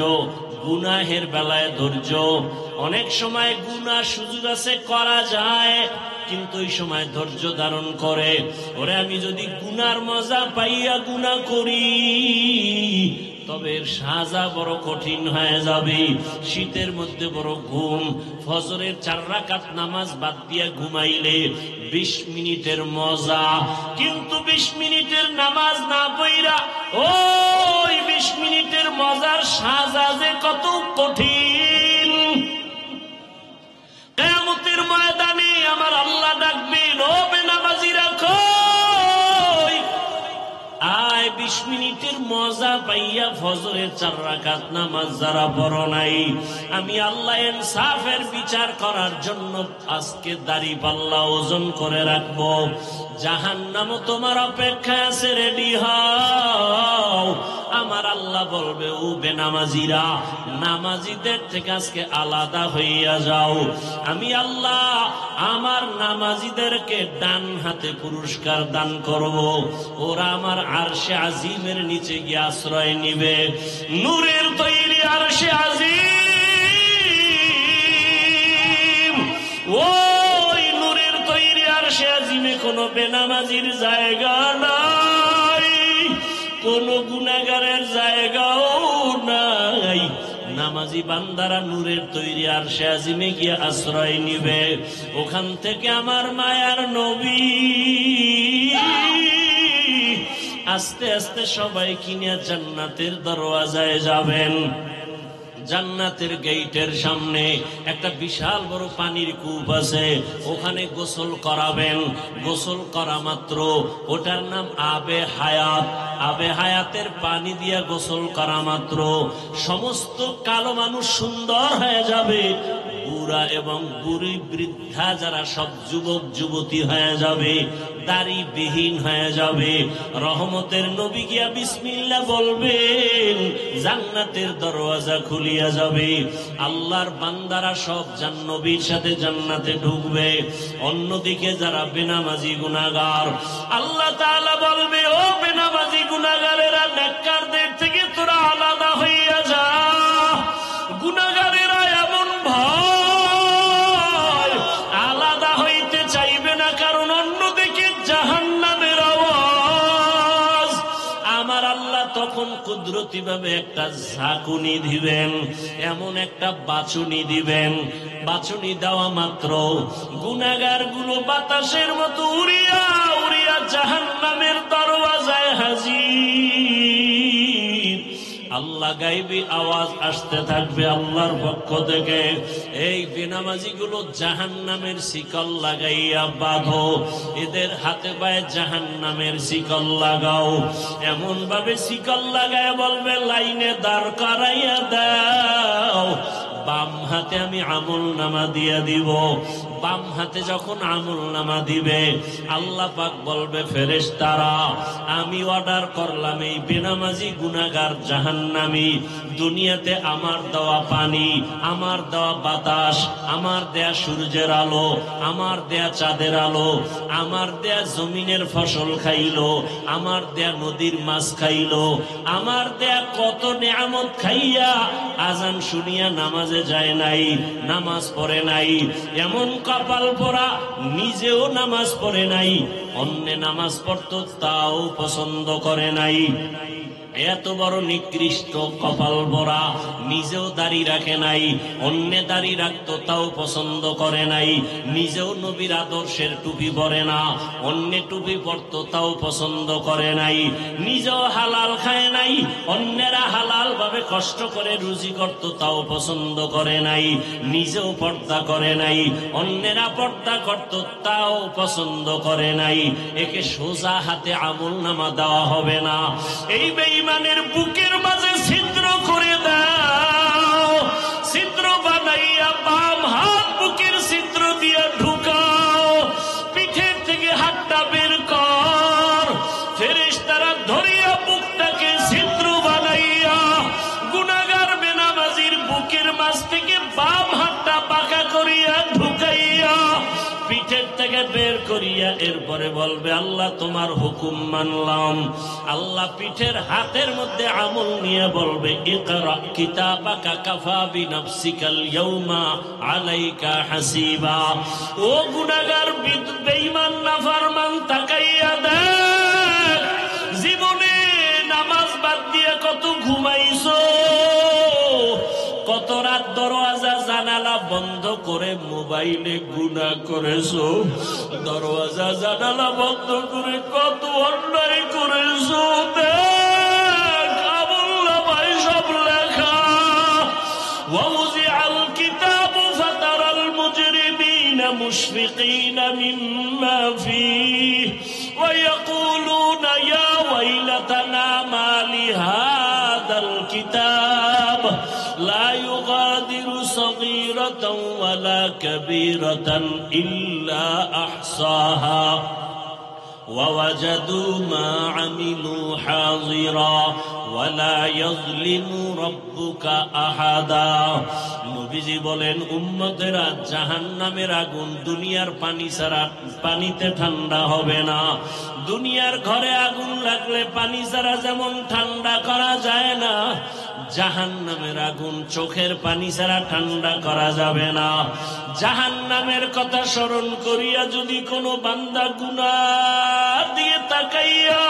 গুনাহের বেলায় ধৈর্য। অনেক সময় গুনাহ সুযোগ আছে করা যায়, কিন্তু ওই সময় ধৈর্য ধারণ করে, ওরে আমি যদি গুনার মজা পাইয়া গুনাহ করি তবে এর সাজা বড় কঠিন হয়ে যাবে। শীতের মধ্যে বড় ঘুম, ফজরের 4 রাকাত নামাজ বাদ দিয়া ঘুমাইলে 20 মিনিটের মজা, কিন্তু 20 মিনিটের নামাজ না পড়া ওই 20 মিনিটের মজার সাজা যে কত কঠিন। কিয়ামতের ময়দানে আমার আল্লাহ ডাকবেন, ও বেনামাজিরা কই আয় 20 মিনিটের মজা পাইয়া ফজরের 4 রাকাত নামাজ যারা পড়ো নাই, আমি আল্লাহ ইনসাফের বিচার করার জন্য আজকে দাড়ি পাল্লা ওজন করে রাখবো। জাহান্নামও তোমার অপেক্ষায় আছে, রেডি হও। আমার আল্লাহ বলবে, ও বেনামাজিরা নামাজিদের থেকে আজকে আলাদা হইয়া যাও। আমি আল্লাহ আমার নামাজিদেরকে ডান হাতে পুরস্কার দান করব, ওরা আমার আরশে আজিমের নিচে গিয়ে আশ্রয় নিবে। নূরের তৈরি আরশে আজিম, ওই নূরের তৈরি আরশে আজিমে কোনো বেনামাজির জায়গা নাই, কোন গুনাহগারের জায়গাও নাই। নামাজি বান্দারা নূরের তৈরি আরশে আজিমে গিয়ে আশ্রয় নিবে। ওখান থেকে আমার মায়ার নবী আস্তে আস্তে সবাই কিনে জান্নাতের দরওয়াজায় যাবেন। জান্নাতের গেটের সামনে একটা বিশাল বড় পানির কূপ আছে, ওখানে গোসল করাবেন। গোসল করা মাত্র ওটার নাম আবে হায়াত। আবে হায়াতের পানি দিয়া গোসল করা মাত্র সমস্ত কালো মানুষ সুন্দর হয়ে যাবে, বুড়া এবং বুড়ি বৃদ্ধা যারা সব যুবক যুবতী হয়ে যাবে, দাড়ি বিহীন হয়ে যাবে। রহমতের নবী গিয়া বিসমিল্লাহ বলবেন, জান্নাতের দরওয়াজা খুলিয়া যাবে। আল্লাহর বান্দারা সব নবীর সাথে জান্নাতে ঢুকবে। অন্যদিকে যারা বেনামাজি গুনাহগার, আল্লাহ তাআলা বলবে, ও বেনামাজি গুনাহগারেরা নেককারদের থেকে তোরা আলাদা হইয়া যা। গুনাহগারেরা এমন ভয় আলাদা হইতে চাইবে না, কারণ অন্যদিকে জাহান্নামের আওয়াজ। আমার আল্লাহ তখন কুদরতি ভাবে একটা ঝাঁকুনি দিবেন, এমন একটা বাচুনি দিবেন। বাচুনি দেওয়া মাত্র গুনাহগার গুলো বাতাসের মতো উড়িয়া উড়িয়া জাহান্নামের দরওয়াজায় হাজির। আল্লাহ গায়বী আওয়াজ আসতে থাকবে আল্লাহর পক্ষ থেকে, এই বেনামাজিগুলো জাহান্নামের শিকল লাগাইয়া বাঁধো, এদের হাতে পায়ে জাহান্নামের শিকল লাগাও। এমন ভাবে শিকল লাগায় বলবে লাইনে দাঁড় করাইয়া দাও, বাম হাতে আমি আমল নামা দিয়ে দিব। বাম হাতে যখন আমল নামা দিবে আল্লাহ পাক বলবে ফেরেশতারা আমি অর্ডার করলাম এই বেনামাজি গুনাহগার জাহান্নামী দুনিয়াতে আমার দেওয়া পানি, আমার দেওয়া বাতাস, আমার দেয়া সূর্যের আলো, আমার দেয়া চাঁদের আলো, আমার দেয়া জমিনের ফসল খাইলো, আমার দেয়া নদীর মাছ খাইলো, আমার দেয়া কত নেয়ামত খাইয়া আজান শুনিয়া নামাজে যায় নাই, নামাজ পড়ে নাই, এমন কপাল পরা নিজেও নামাজ পড়ে নাই, অন্যে নামাজ পড়তো তাও পছন্দ করে নাই। এত বড় নিকৃষ্ট কপাল ভরা, নিজেও দাড়ি রাখে নাই, অন্যে দাড়ি রাখতো তাও পছন্দ করে নাই, নিজেও নবীর আদর্শের টুপি পরে না, অন্যে টুপি পরতো তাও পছন্দ করে নাই, নিজেও হালাল খায় নাই, অন্যেরা হালাল ভাবে কষ্ট করে রুজি করতো তাও পছন্দ করে নাই, নিজেও পর্দা করে নাই, অন্যেরা পর্দা করতো তাও পছন্দ করে নাই। একে সোজা হাতে আমল নামা দেওয়া হবে না। এই বেঈমানের বুকের মাঝে ছিদ্র করে দাও, ছিদ্র বানাইয়া বাম হাত বুকের ছিদ্র দিয়ে ঢুকাও, পিঠের থেকে হাতটা বের কর, ফেরেশতারা ধরিয়া বুকটাকে ছিদ্র বানাইয়া গুনাহগার বেনামাজির বুকের মাঝ থেকে বাম হাতটা বাঁকা করিয়া ঢুকাইয়া পিঠের থেকে বের করিয়া এরপরে বলবে আল্লাহ তোমার হুকুম মানলাম। আল্লাহ পিঠের হাতের মধ্যে আমল নিয়ে বলবে ইকরা কিতাবাকা কাফা বিনাফসিকাল ইয়াউমা আলাইকা হাসিবা। ও গুনাহগার বেঈমান নাফরমান তাকাইয়া দেখ, জীবনে নামাজ বাদ দিয়ে কত ঘুমাইছো, কত রাত দরওয়াজা জানালা বন্ধ করে মোবাইলে গুনাহ করেছো, দরওয়াজা জানালা বন্ধ করে কত অন্যায় করেছো। দেখ আমলনামায় সব লেখা। ওয়াউযিআল কিতাবু ফাতারাল মুজরিমিনা মুশফিকিনা মিম্মা ফীহি ওয়া ইয়াকুলুনা ইয়া ওয়াইলাতানা মা লিহাযাল কিতাব লা ইউগাদিরু সগীরাতাও ওয়ালা কাবীরাতান ইল্লা আহসাহা ووجدوا ما عملوا حاضرا ولا يظلم ربك أحدا। নবীজি বলেন উম্মতেরা জাহান্নামের আগুন দুনিয়ার পানি ছাড়া পানিতে ঠান্ডা হবে না। দুনিয়ার ঘরে আগুন লাগলে পানি ছাড়া যেমন ঠান্ডা করা যায় না, জাহান্নামের আগুন চোখের পানি ছাড়া ঠান্ডা করা যাবে না। জাহান্নামের কথা স্মরণ করিয়া যদি কোনো বান্দা গুনাহ দিয়ে তাকাইয়া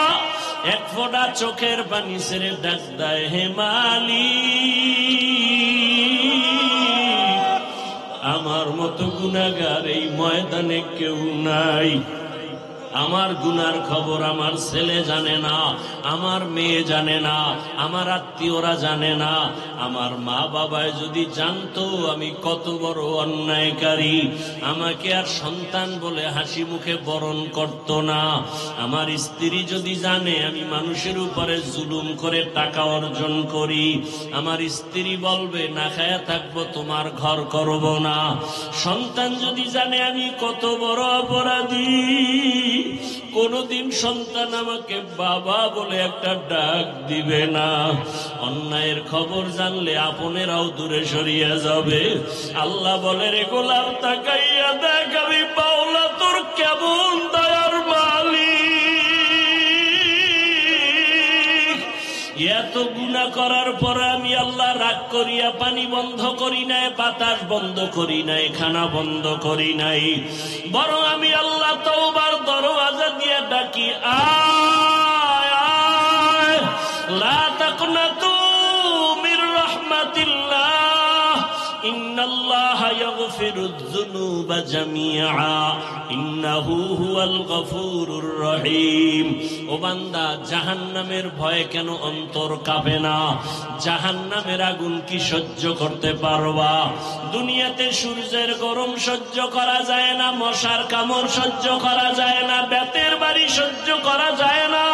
এক ফোঁটা চোখের পানি ছেড়ে ডাক দেয় হে মালিক, আমার মতো গুনাহগার এই ময়দানে কেউ নাই। আমার গুনার খবর আমার ছেলে জানে না, আমার মেয়ে জানে না, আমার আত্মীয়রা জানে না। আমার মা বাবায় যদি জানতো আমি কত বড় অন্যায়কারী, আমাকে আর সন্তান বলে হাসি মুখে বরণ করতো না। আমার স্ত্রী যদি জানে আমি মানুষের উপরে জুলুম করে টাকা অর্জন করি, আমার স্ত্রী বলবে না খায়া থাকবো, তোমার ঘর করব না। সন্তান যদি জানে আমি কত বড় অপরাধী, কোনদিন সন্তান আমাকে বাবা বলে একটা ডাক দিবে না। অন্যায়ের খবর জানলে আপনেরাও দূরে সরিয়ে যাবে। আল্লাহ বলে রে গোলাম তাকাইয়া দেখ আমি পাওলা তোর কেমন দয়ার মালিক। এত গুনাহ করার পরে আমি আল্লাহ রাগ করিয়া পানি বন্ধ করি নাই, বাতাস বন্ধ করি নাই, খানা বন্ধ করি নাই, বরং আমি আল্লাহ তওবার দরওয়াজা দিয়ে ডাকি আয় আয় লা তাকনাতু মির রাহমাতিল্লাহ ইন্নাল্লাহা ইয়াগফিরুয যুনুবা জামিআ ইন্নাহু হুয়াল গফুরুর রহিম। ও বান্দা, জাহান্নামের ভয়ে কেন অন্তর কাঁপে না? জাহান্নামের আগুন কি সহ্য করতে পারবা? দুনিয়াতে সূর্যের গরম সহ্য করা যায় না, মশার কামড় সহ্য করা যায় না, বেতের বাড়ি সহ্য করা যায় না।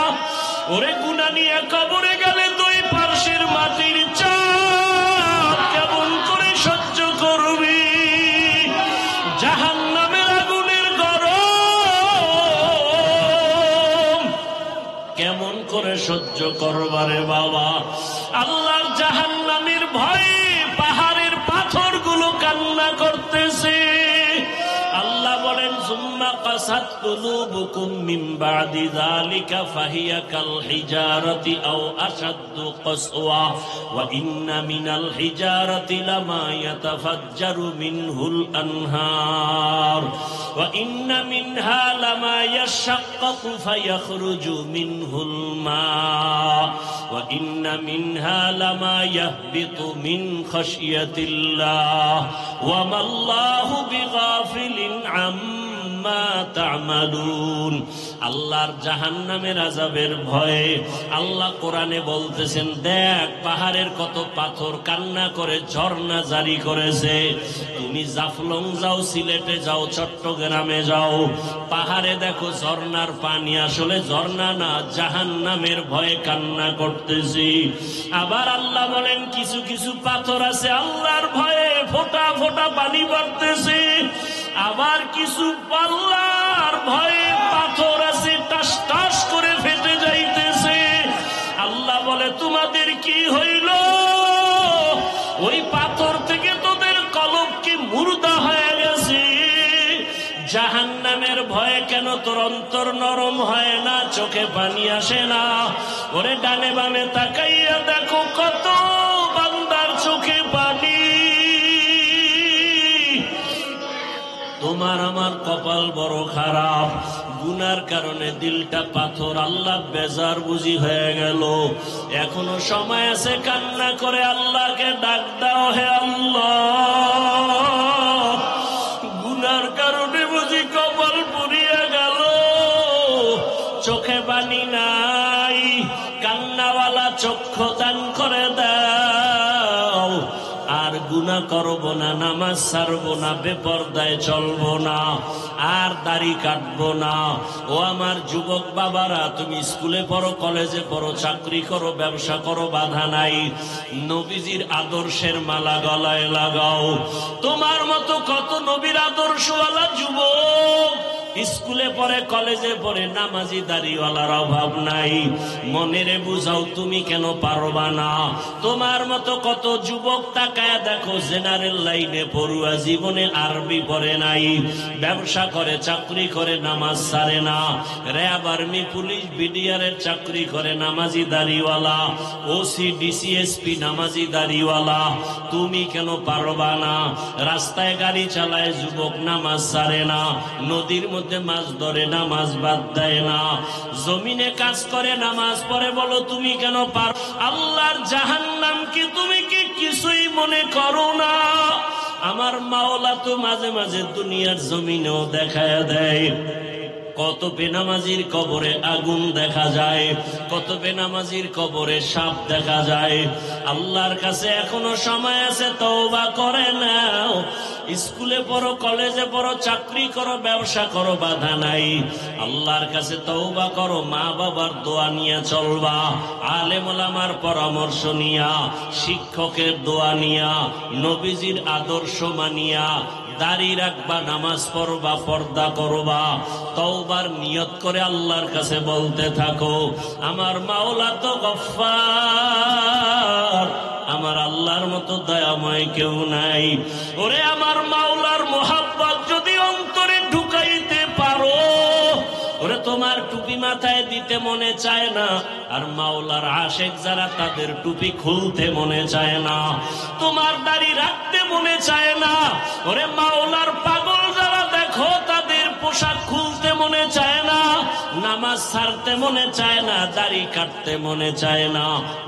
ওরে গুনাহ নিয়ে কবরে গেলে দুই পার্শ্বের মাটির চাপ কেমন করে সহ্য করবি? জাহান্নামের আগুনের গরম কেমন করে সহ্য করবারে বাবা? আল্লাহর জাহান্নামের ভয়ে পাহাড়ের পাথরগুলো কান্না করতেছে। আল্লাহ বলেন, সুম্মা কাসাত কুলুবুকুম মিন বাদি যালিকা ফাহিয়া কাল হিজারাতি আও আশাদ্দু কাসওয়া ওয়া ইন্না মিনাল হিজারাতি লামা ইয়াতাফাজ্জারু মিনহুল আনহার ওয়া ইন্না মিনহা লামা ইয়াশাক্কাকু ফায়াখরুজু মিনহুল মা ওয়া ইন্না মিনহা লামা ইয়াহবিতু মিন খাশিয়াতিল্লাহ ওয়া মাল্লাহু বিগাফিলিন আম্মা তা'মালুন। আল্লাহর জাহান্নামের আযাবের ভয়ে আল্লাহ কোরআনে বলতেছেন, দেখ পাহাড়ের কত পাথর কান্না করে ঝর্ণা জারি করেছে। তুমি জাফলং যাও, সিলেটে যাও, চট্টগ্রামে যাও, পাহাড়ে দেখো ঝর্ণার পানি আসলে ঝর্ণা না, জাহান্নামের ভয়ে কান্না করতেছি। আবার আল্লাহ বলেন, কিছু কিছু পাথর আছে আল্লাহর ভয়ে ফোঁটা ফোঁটা পানি পড়তেছে। আবার কিছু আল্লাহর ভয়ে পাথর আছে টাস টাস করে ফেটে যাইতেছে। আল্লাহ বলে, তোমাদের কি হইল? ওই পাথর থেকে তোদের কলব কি মুর্দা হয়ে গেছে? জাহান্নামের ভয়ে কেন তোর অন্তর নরম হয় না, চোখে পানি আসে না? ওরে ডানে বামে তাকাইয়া দেখো কত বান্দার চোখে পানি। তোমার আমার কপাল বড় খারাপ, গুনার কারণে দিলটা পাথর। আল্লাহ বেজার বুঝি হয়ে গেল। এখনো সময় আছে, কান্না করে আল্লাহকে ডাক দাও, হে আল্লাহ, গুনার কারণে বুঝি কপাল পুড়িয়ে গেল, চোখে পানি নাই, কান্নাওয়ালা চক্ষু দান করে দাও। আর গুনাহ করব না, নামাজ ছাড়বো না, বেপরদায় চলবো না, আর দাড়ি কাটবো না। ও আমার যুবক বাবারা, তুমি স্কুলে পড়ো, কলেজে পড়ো, চাকরি করো, ব্যবসা করো, বাধা নাই। নবীজির আদর্শের মালা গলায় লাগাও। তোমার মতো কত নবীর আদর্শওয়ালা যুবক স্কুলে পড়ে, কলেজে পড়ে, নামাজি দাড়িওয়ালার অভাব নাই। মনেরে বুঝাও, তুমি কেন পারবা না? তোমার মতো কত যুবক তাকায় দেখো, জেনারেল লাইনে পড়ুয়া, জীবনে আরবি পড়ে নাই, ব্যবসা করে, চাকরি করে, নামাজ ছাড়ে না, র্যাব, আর্মি, পুলিশ, বিডিআরের চাকরি করে, নামাজি দাড়িওয়ালা, ওসি, ডিসিএসপি, নামাজি দাড়িওয়ালা। তুমি কেন পারবা না? রাস্তায় গাড়ি চালায় যুবক, নামাজ ছাড়ে না, নদীর মধ্যে মাছ ধরে, নামাজ বাদ দেয় না, জমিনে কাজ করে, নামাজ পড়ে। বলো তুমি কেন পার? আল্লাহর জাহান্নাম কি তুমি কি কিছুই মনে করো না? আমার মাওলা তো মাঝে মাঝে দুনিয়ার জমিনেও দেখায় দেয়। কত বেনামাজির কবরে আগুন দেখা যায়, কত বেনামাজির কবরে সাপ দেখা যায়। আল্লাহর কাছে এখনো সময় আছে, তওবা করে নাও। স্কুলে পড়ো, কলেজে পড়ো, চাকরি করো, ব্যবসা করো, বাধা নাই। আল্লাহর কাছে তওবা করো, মা বাবার দোয়া নিয়ে চলবা, আলেম ওলামার পরামর্শ নিয়া, শিক্ষকের দোয়া নিয়া, নবীজির আদর্শ মানিয়া দাড়ি রাখবা, নামাজ পড়বা, পর্দা করবা, তওবার নিয়ত করে আল্লাহর কাছে বলতে থাকো, আমার মাওলা তো গফফার, আমার আল্লাহর মতো দয়াময় কেউ নাই। ওরে আমার মাওলার মোহাব্বত যদি অন্তরে ঢুকাইতে পারো, ওরে তোমার টুপি মাথায় দিতে মনে চায় না, আর মাওলার আশেক যারা তাদের টুপি খুলতে মনে চায় না, তোমার দাড়ি রাখতে মনে চায় না। ওরে মাওলার পাগল যারা দেখো তাদের পোশাক খুলতে মনে চায় না, নামাজ ছাড়তে মনে চায় না, দাড়ি কাটতে মনে চায় না,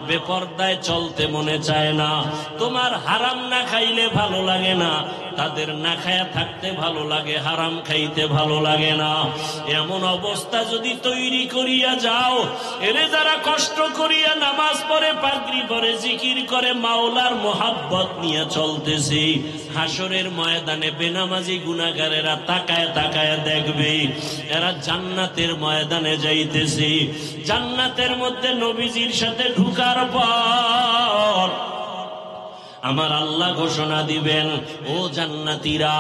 বেপরদায় চলতে মনে চায় না। তোমার হারাম না খাইলে ভালো লাগে না, তাদের না খায়া থাকতে ভালো লাগে, হারাম খাইতে ভালো লাগে না। এমন অবস্থা যদি তৈরি করিয়া যাও, এরে যারা কষ্ট করিয়া নামাজ পড়ে, পাগড়ি পরে, জিকির করে, মাওলার মোহাব্বত নিয়ে চলতেছি, হাসরের ময়দানে বেনামাজি গুনাহগারেরা তাকায় তাকায় দেখবে এরা জান্নাতের ময়দানে যাইতেছি। জান্নাতের মধ্যে নবীজির সাথে ঢুকার পর আমার আল্লাহ ঘোষণা দিবেন, ও জান্নাতীরা,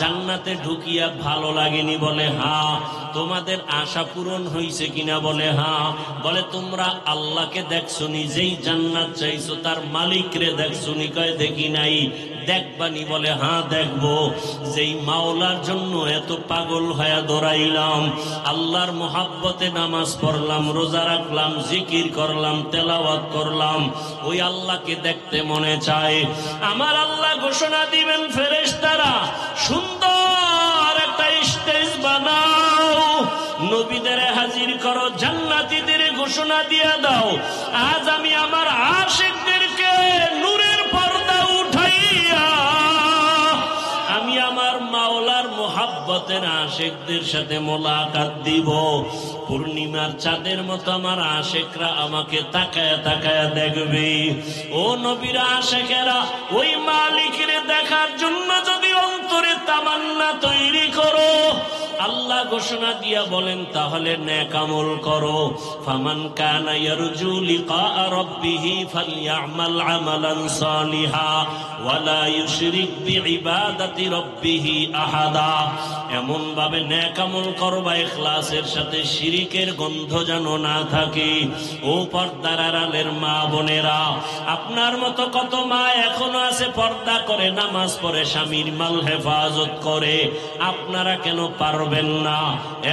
জান্নাতে ঢুকিয়া ভালো লাগেনি? বলে হ্যাঁ। তোমাদের আশা পূরণ হয়েছে কিনা? বলে হ্যাঁ। বলে তোমরা আল্লাহকে দেখছো নি? যেই জান্নাত চাইছো তার মালিকরে দেখছো নি? কয় দেখি নাই। দেখবানি? বলে হ্যাঁ দেখবো। যেই মাওলার জন্য এত পাগল হয়ে দৌড়াইলাম, আল্লাহর মোহাব্বতে নামাজ পড়লাম, রোজা রাখলাম, জিকির করলাম, তেলাওয়াত করলাম, ওই আল্লাহকে দেখতে মনে চায়। আমার আল্লাহ ঘোষণা দিবেন, ফেরেশতারা সুন্দর একটা স্টেজ বানাও, নবীদের হাজির করো, জান্নাতীদের ঘোষণা দিয়ে দাও, আজ আমি আমার আশিকদেরকে নূরের পর্দা উঠাইয়া আমি আমার মাওলার মোহাব্বতের আশিকদের সাথে মোলাকাত দিব। পূর্ণিমার চাঁদের মতো আমার আশিকরা আমাকে তাকায় তাকায় দেখবে। ও নবীর আশিকেরা, ওই মালিকরে দেখার জন্য যদি অন্তরে তামান্না তৈরি করো, আল্লাহ ঘোষণা দিয়া বলেন, তাহলে নেক আমল করো। ফামান কানা ইয়ারজু লিকা রাব্বিহি ফালইআমাল আমালান সালিহা ওয়ালা ইউশরিক বিইবাদাতি রাব্বিহি আহাদা। এমন ভাবে নেক আমল করবা ইখলাসের সাথে, শিরিকের গন্ধ যেন না থাকে। ও পর্দার আড়ালের মা বোনেরা, আপনার মতো কত মা এখনো আছে পর্দা করে, নামাজ পড়ে, স্বামীর মাল হেফাজত করে। আপনারা কেন পারবেন না?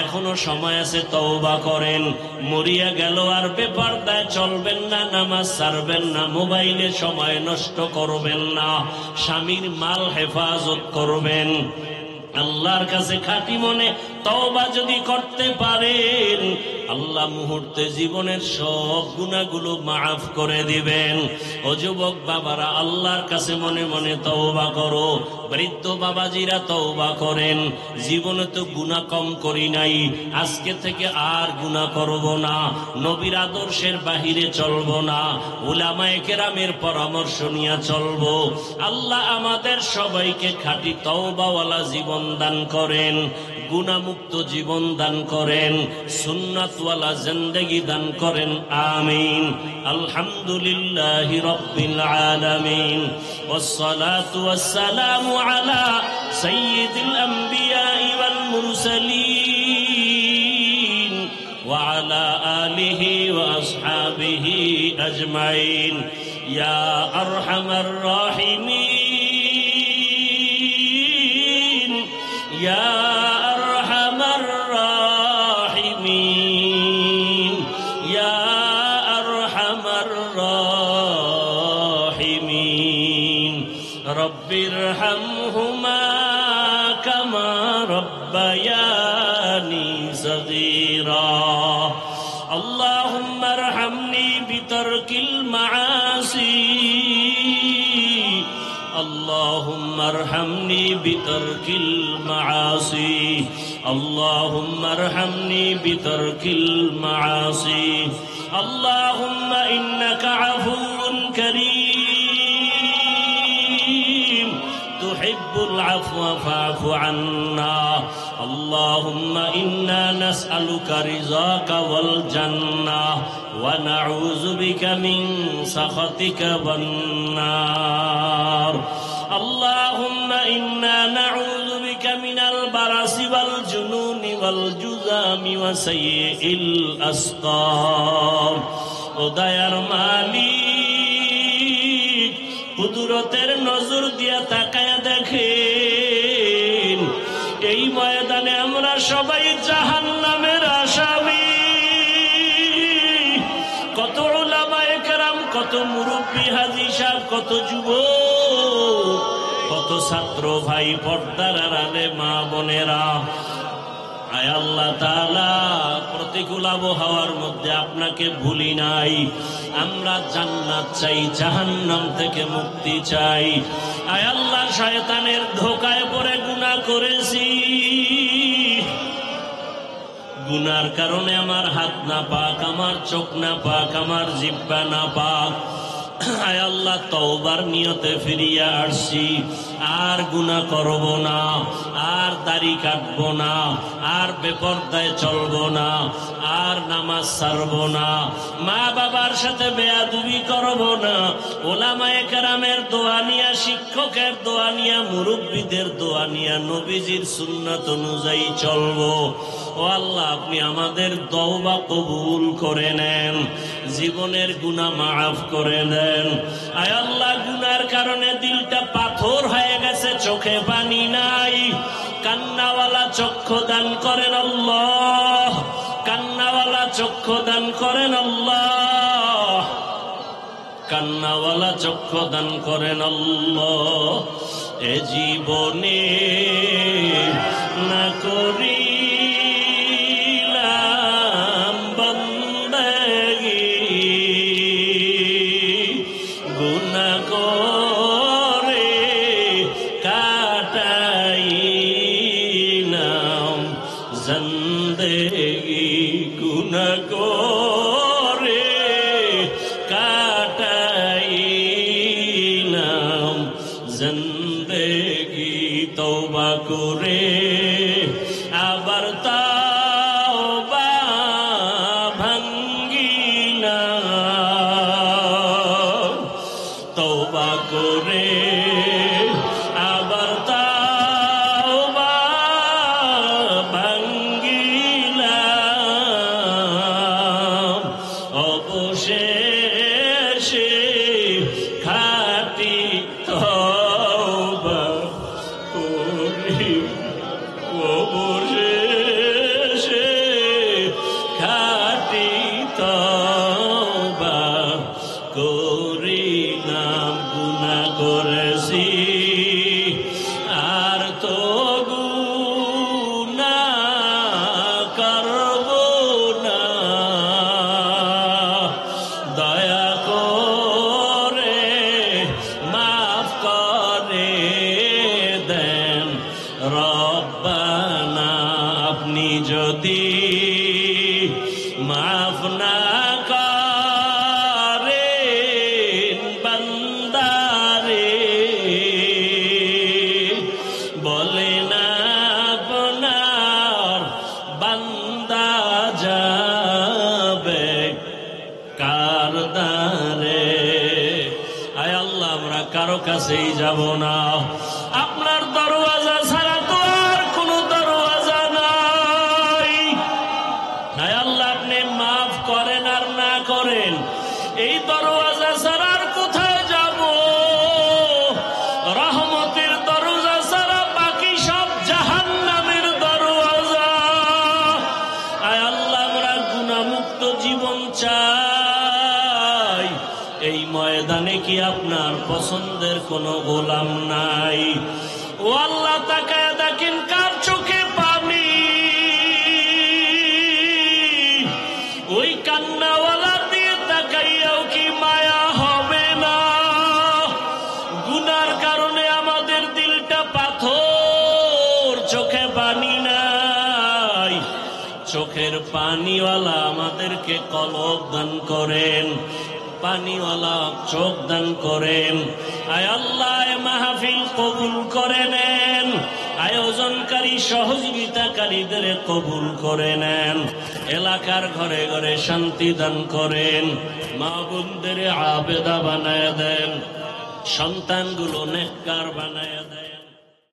এখনো সময় আছে, তওবা করেন। মরিয়া গেল আর বেপরদায় চলবেন না, নামাজ ছাড়বেন না, মোবাইলে সময় নষ্ট করবেন না, স্বামীর মাল হেফাজত করবেন। আল্লাহর কাছে খাঁটি মনে তওবা যদি করতে পারেন, আল্লাহ মুহূর্তে জীবনের সব গুনাহগুলো মাফ করে দিবেন। ও যুবক বাবারা, আল্লাহর কাছে মনে মনে তওবা করো। বৃদ্ধ বাবাজিরা তওবা করেন, জীবনে তো গুনাহ কম করি নাই, আজকে থেকে আর গুনাহ করব না, নবীর আদর্শের বাহিরে চলব না, উলামায়ে কেরামের পরামর্শ নিয়ে চলব। আল্লাহ আমাদের সবাইকে খাঁটি তওবাওয়ালা জীবন দান করেন, গুনাহমুক্ত জীবন দান করেন, সুন্নাতওয়ালা জিন্দেগি দান করেন। আমিন। আলহামদুলিল্লাহি রাব্বিল আলামিন, ওয়াসসালাতু ওয়াসসালামু আলা সাইয়্যিদিল আমবিয়াই ওয়াল মুরসালিন ওয়া আলা আলিহি ওয়া আসহাবিহি আজমাইন। ইয়া আরহামার রাহিমিন, ইয়া ربِّرْحَمْهُمَا كَمَا رَبَّيَانِي صَغِيرًا اللهم ارحمني بترك المعاصي اللهم ارحمني بترك المعاصي اللهم ارحمني بترك المعاصي اللهم إنك عفو كريم تحب العفو فاعف عنا اللهم إنا نسألك رضاك والجنة ونعوذ بك من سخطك والنار اللهم إنا نعوذ بك من البرص والجنون والجذام وسيء الأسقام উদয়ার মালিক কুদরতের নজর দিয়া তাকায়া দেখেন এই ময়দানে আমরা সবাই জাহান্নামের আসামি কত উলামায়ে কেরাম কত মুরব্বি হাজী সাহেব কত যুবক কত ছাত্র ভাই পর্দার আড়ালে মা বোনেরা আয় আল্লাহ তাআলা, প্রতিকূল আবহাওয়ার মধ্যে আপনাকে ভুলি নাই। আমরা জান্নাত চাই, জাহান্নাম থেকে মুক্তি চাই। আয় আল্লাহ, শয়তানের ধোঁকায় পড়ে গুনাহ করেছি। গুনার কারণে আমার হাত না পাক, আমার চোখ না পাক, আমার জিহ্বা না পাক। আয় আল্লাহ, তওবার নিয়তে ফিরিয়া আসছি। আর গুনাহ করব না, আর দাড়ি কাটবো না, আর বেপরদায় চলবো না, আর নামাজ ছাড়ব না, মা বাবার সাথে বেয়াদবি করব না, ওলামায়ে কেরামের দোয়া নিয়া, শিক্ষকের দোয়া নিয়া, মুরব্বীদের দোয়া নিয়া, নবীজির সুন্নাত অনুযায়ী চলবো। ও আল্লাহ, আপনি আমাদের তওবা কবুল করে নেন, জীবনের গুনাহ মাফ করে দেন। আয় আল্লাহ, গুনার কারণে দিলটা পাথর হয়ে গেছে, চোখে পানি নাই। কান্নাওয়ালা চক্ষু দান করেন আল্লাহ, কান্নাওয়ালা চক্ষু দান করেন আল্লাহ, কান্নাওয়ালা চক্ষু দান করেন আল্লাহ। এ জীবনে না করি জিন্দেগি গুনাহ করে কাটাইলাম জিন্দেগি, তওবা করে আবার তওবা ভাঙ্গিলাম, তওবা করে আবার অবশেষে খাঁটি তওবা করি, অবশেষে খাঁটি তওবা করিলাম। গুনাহ করেছি আর তো গুনাহ করব না, দয়া করে মাফ করে দেন রব্বানা। আপনি যদি মাফ না করেন বান্দারে, বলে না আপনার বান্দা যাবে কার দ্বারে। আয় আল্লাহ, আমরা কারো কাছেই যাব না, আপনার দরওয়াজা ছাড়া তো আর কোনো দরওয়াজা নাই। আয় আল্লাহ, আপনি মাফ করেন আর না করেন, এই দরওয়াজা ছাড়া আর কোথায় যাব? রহমতের দরজা ছাড়া বাকি সব জাহান্নামের দরওয়াজা। আয় আল্লাহ, আমরা গুনাহমুক্ত জীবন চাই। এই ময়দানে কি আপনার পছন্দের কোনো গোলাম নাই? ও আল্লাহ, তাকায় দেখেন কার চোখে পানি। ওই কান্নাওয়ালা দিয়ে তাকাইয়াও কি মায়া হবে না? গুনার কারণে আমাদের দিলটা পাথর, চোখে পানি নাই। চোখের পানিওয়ালা আমাদেরকে কলব দান করেন, পানিওয়ালা চোখ দান করেন। আয় আল্লাহ, মাহফিল কবুল করে নেন, আয়োজনকারী সহযোগিতাকারীদের কবুল করে নেন, এলাকার ঘরে ঘরে শান্তি দান করেন, মা বোনদের আবেদা বানায় দেন, সন্তানগুলো নেককার বানায় দেন।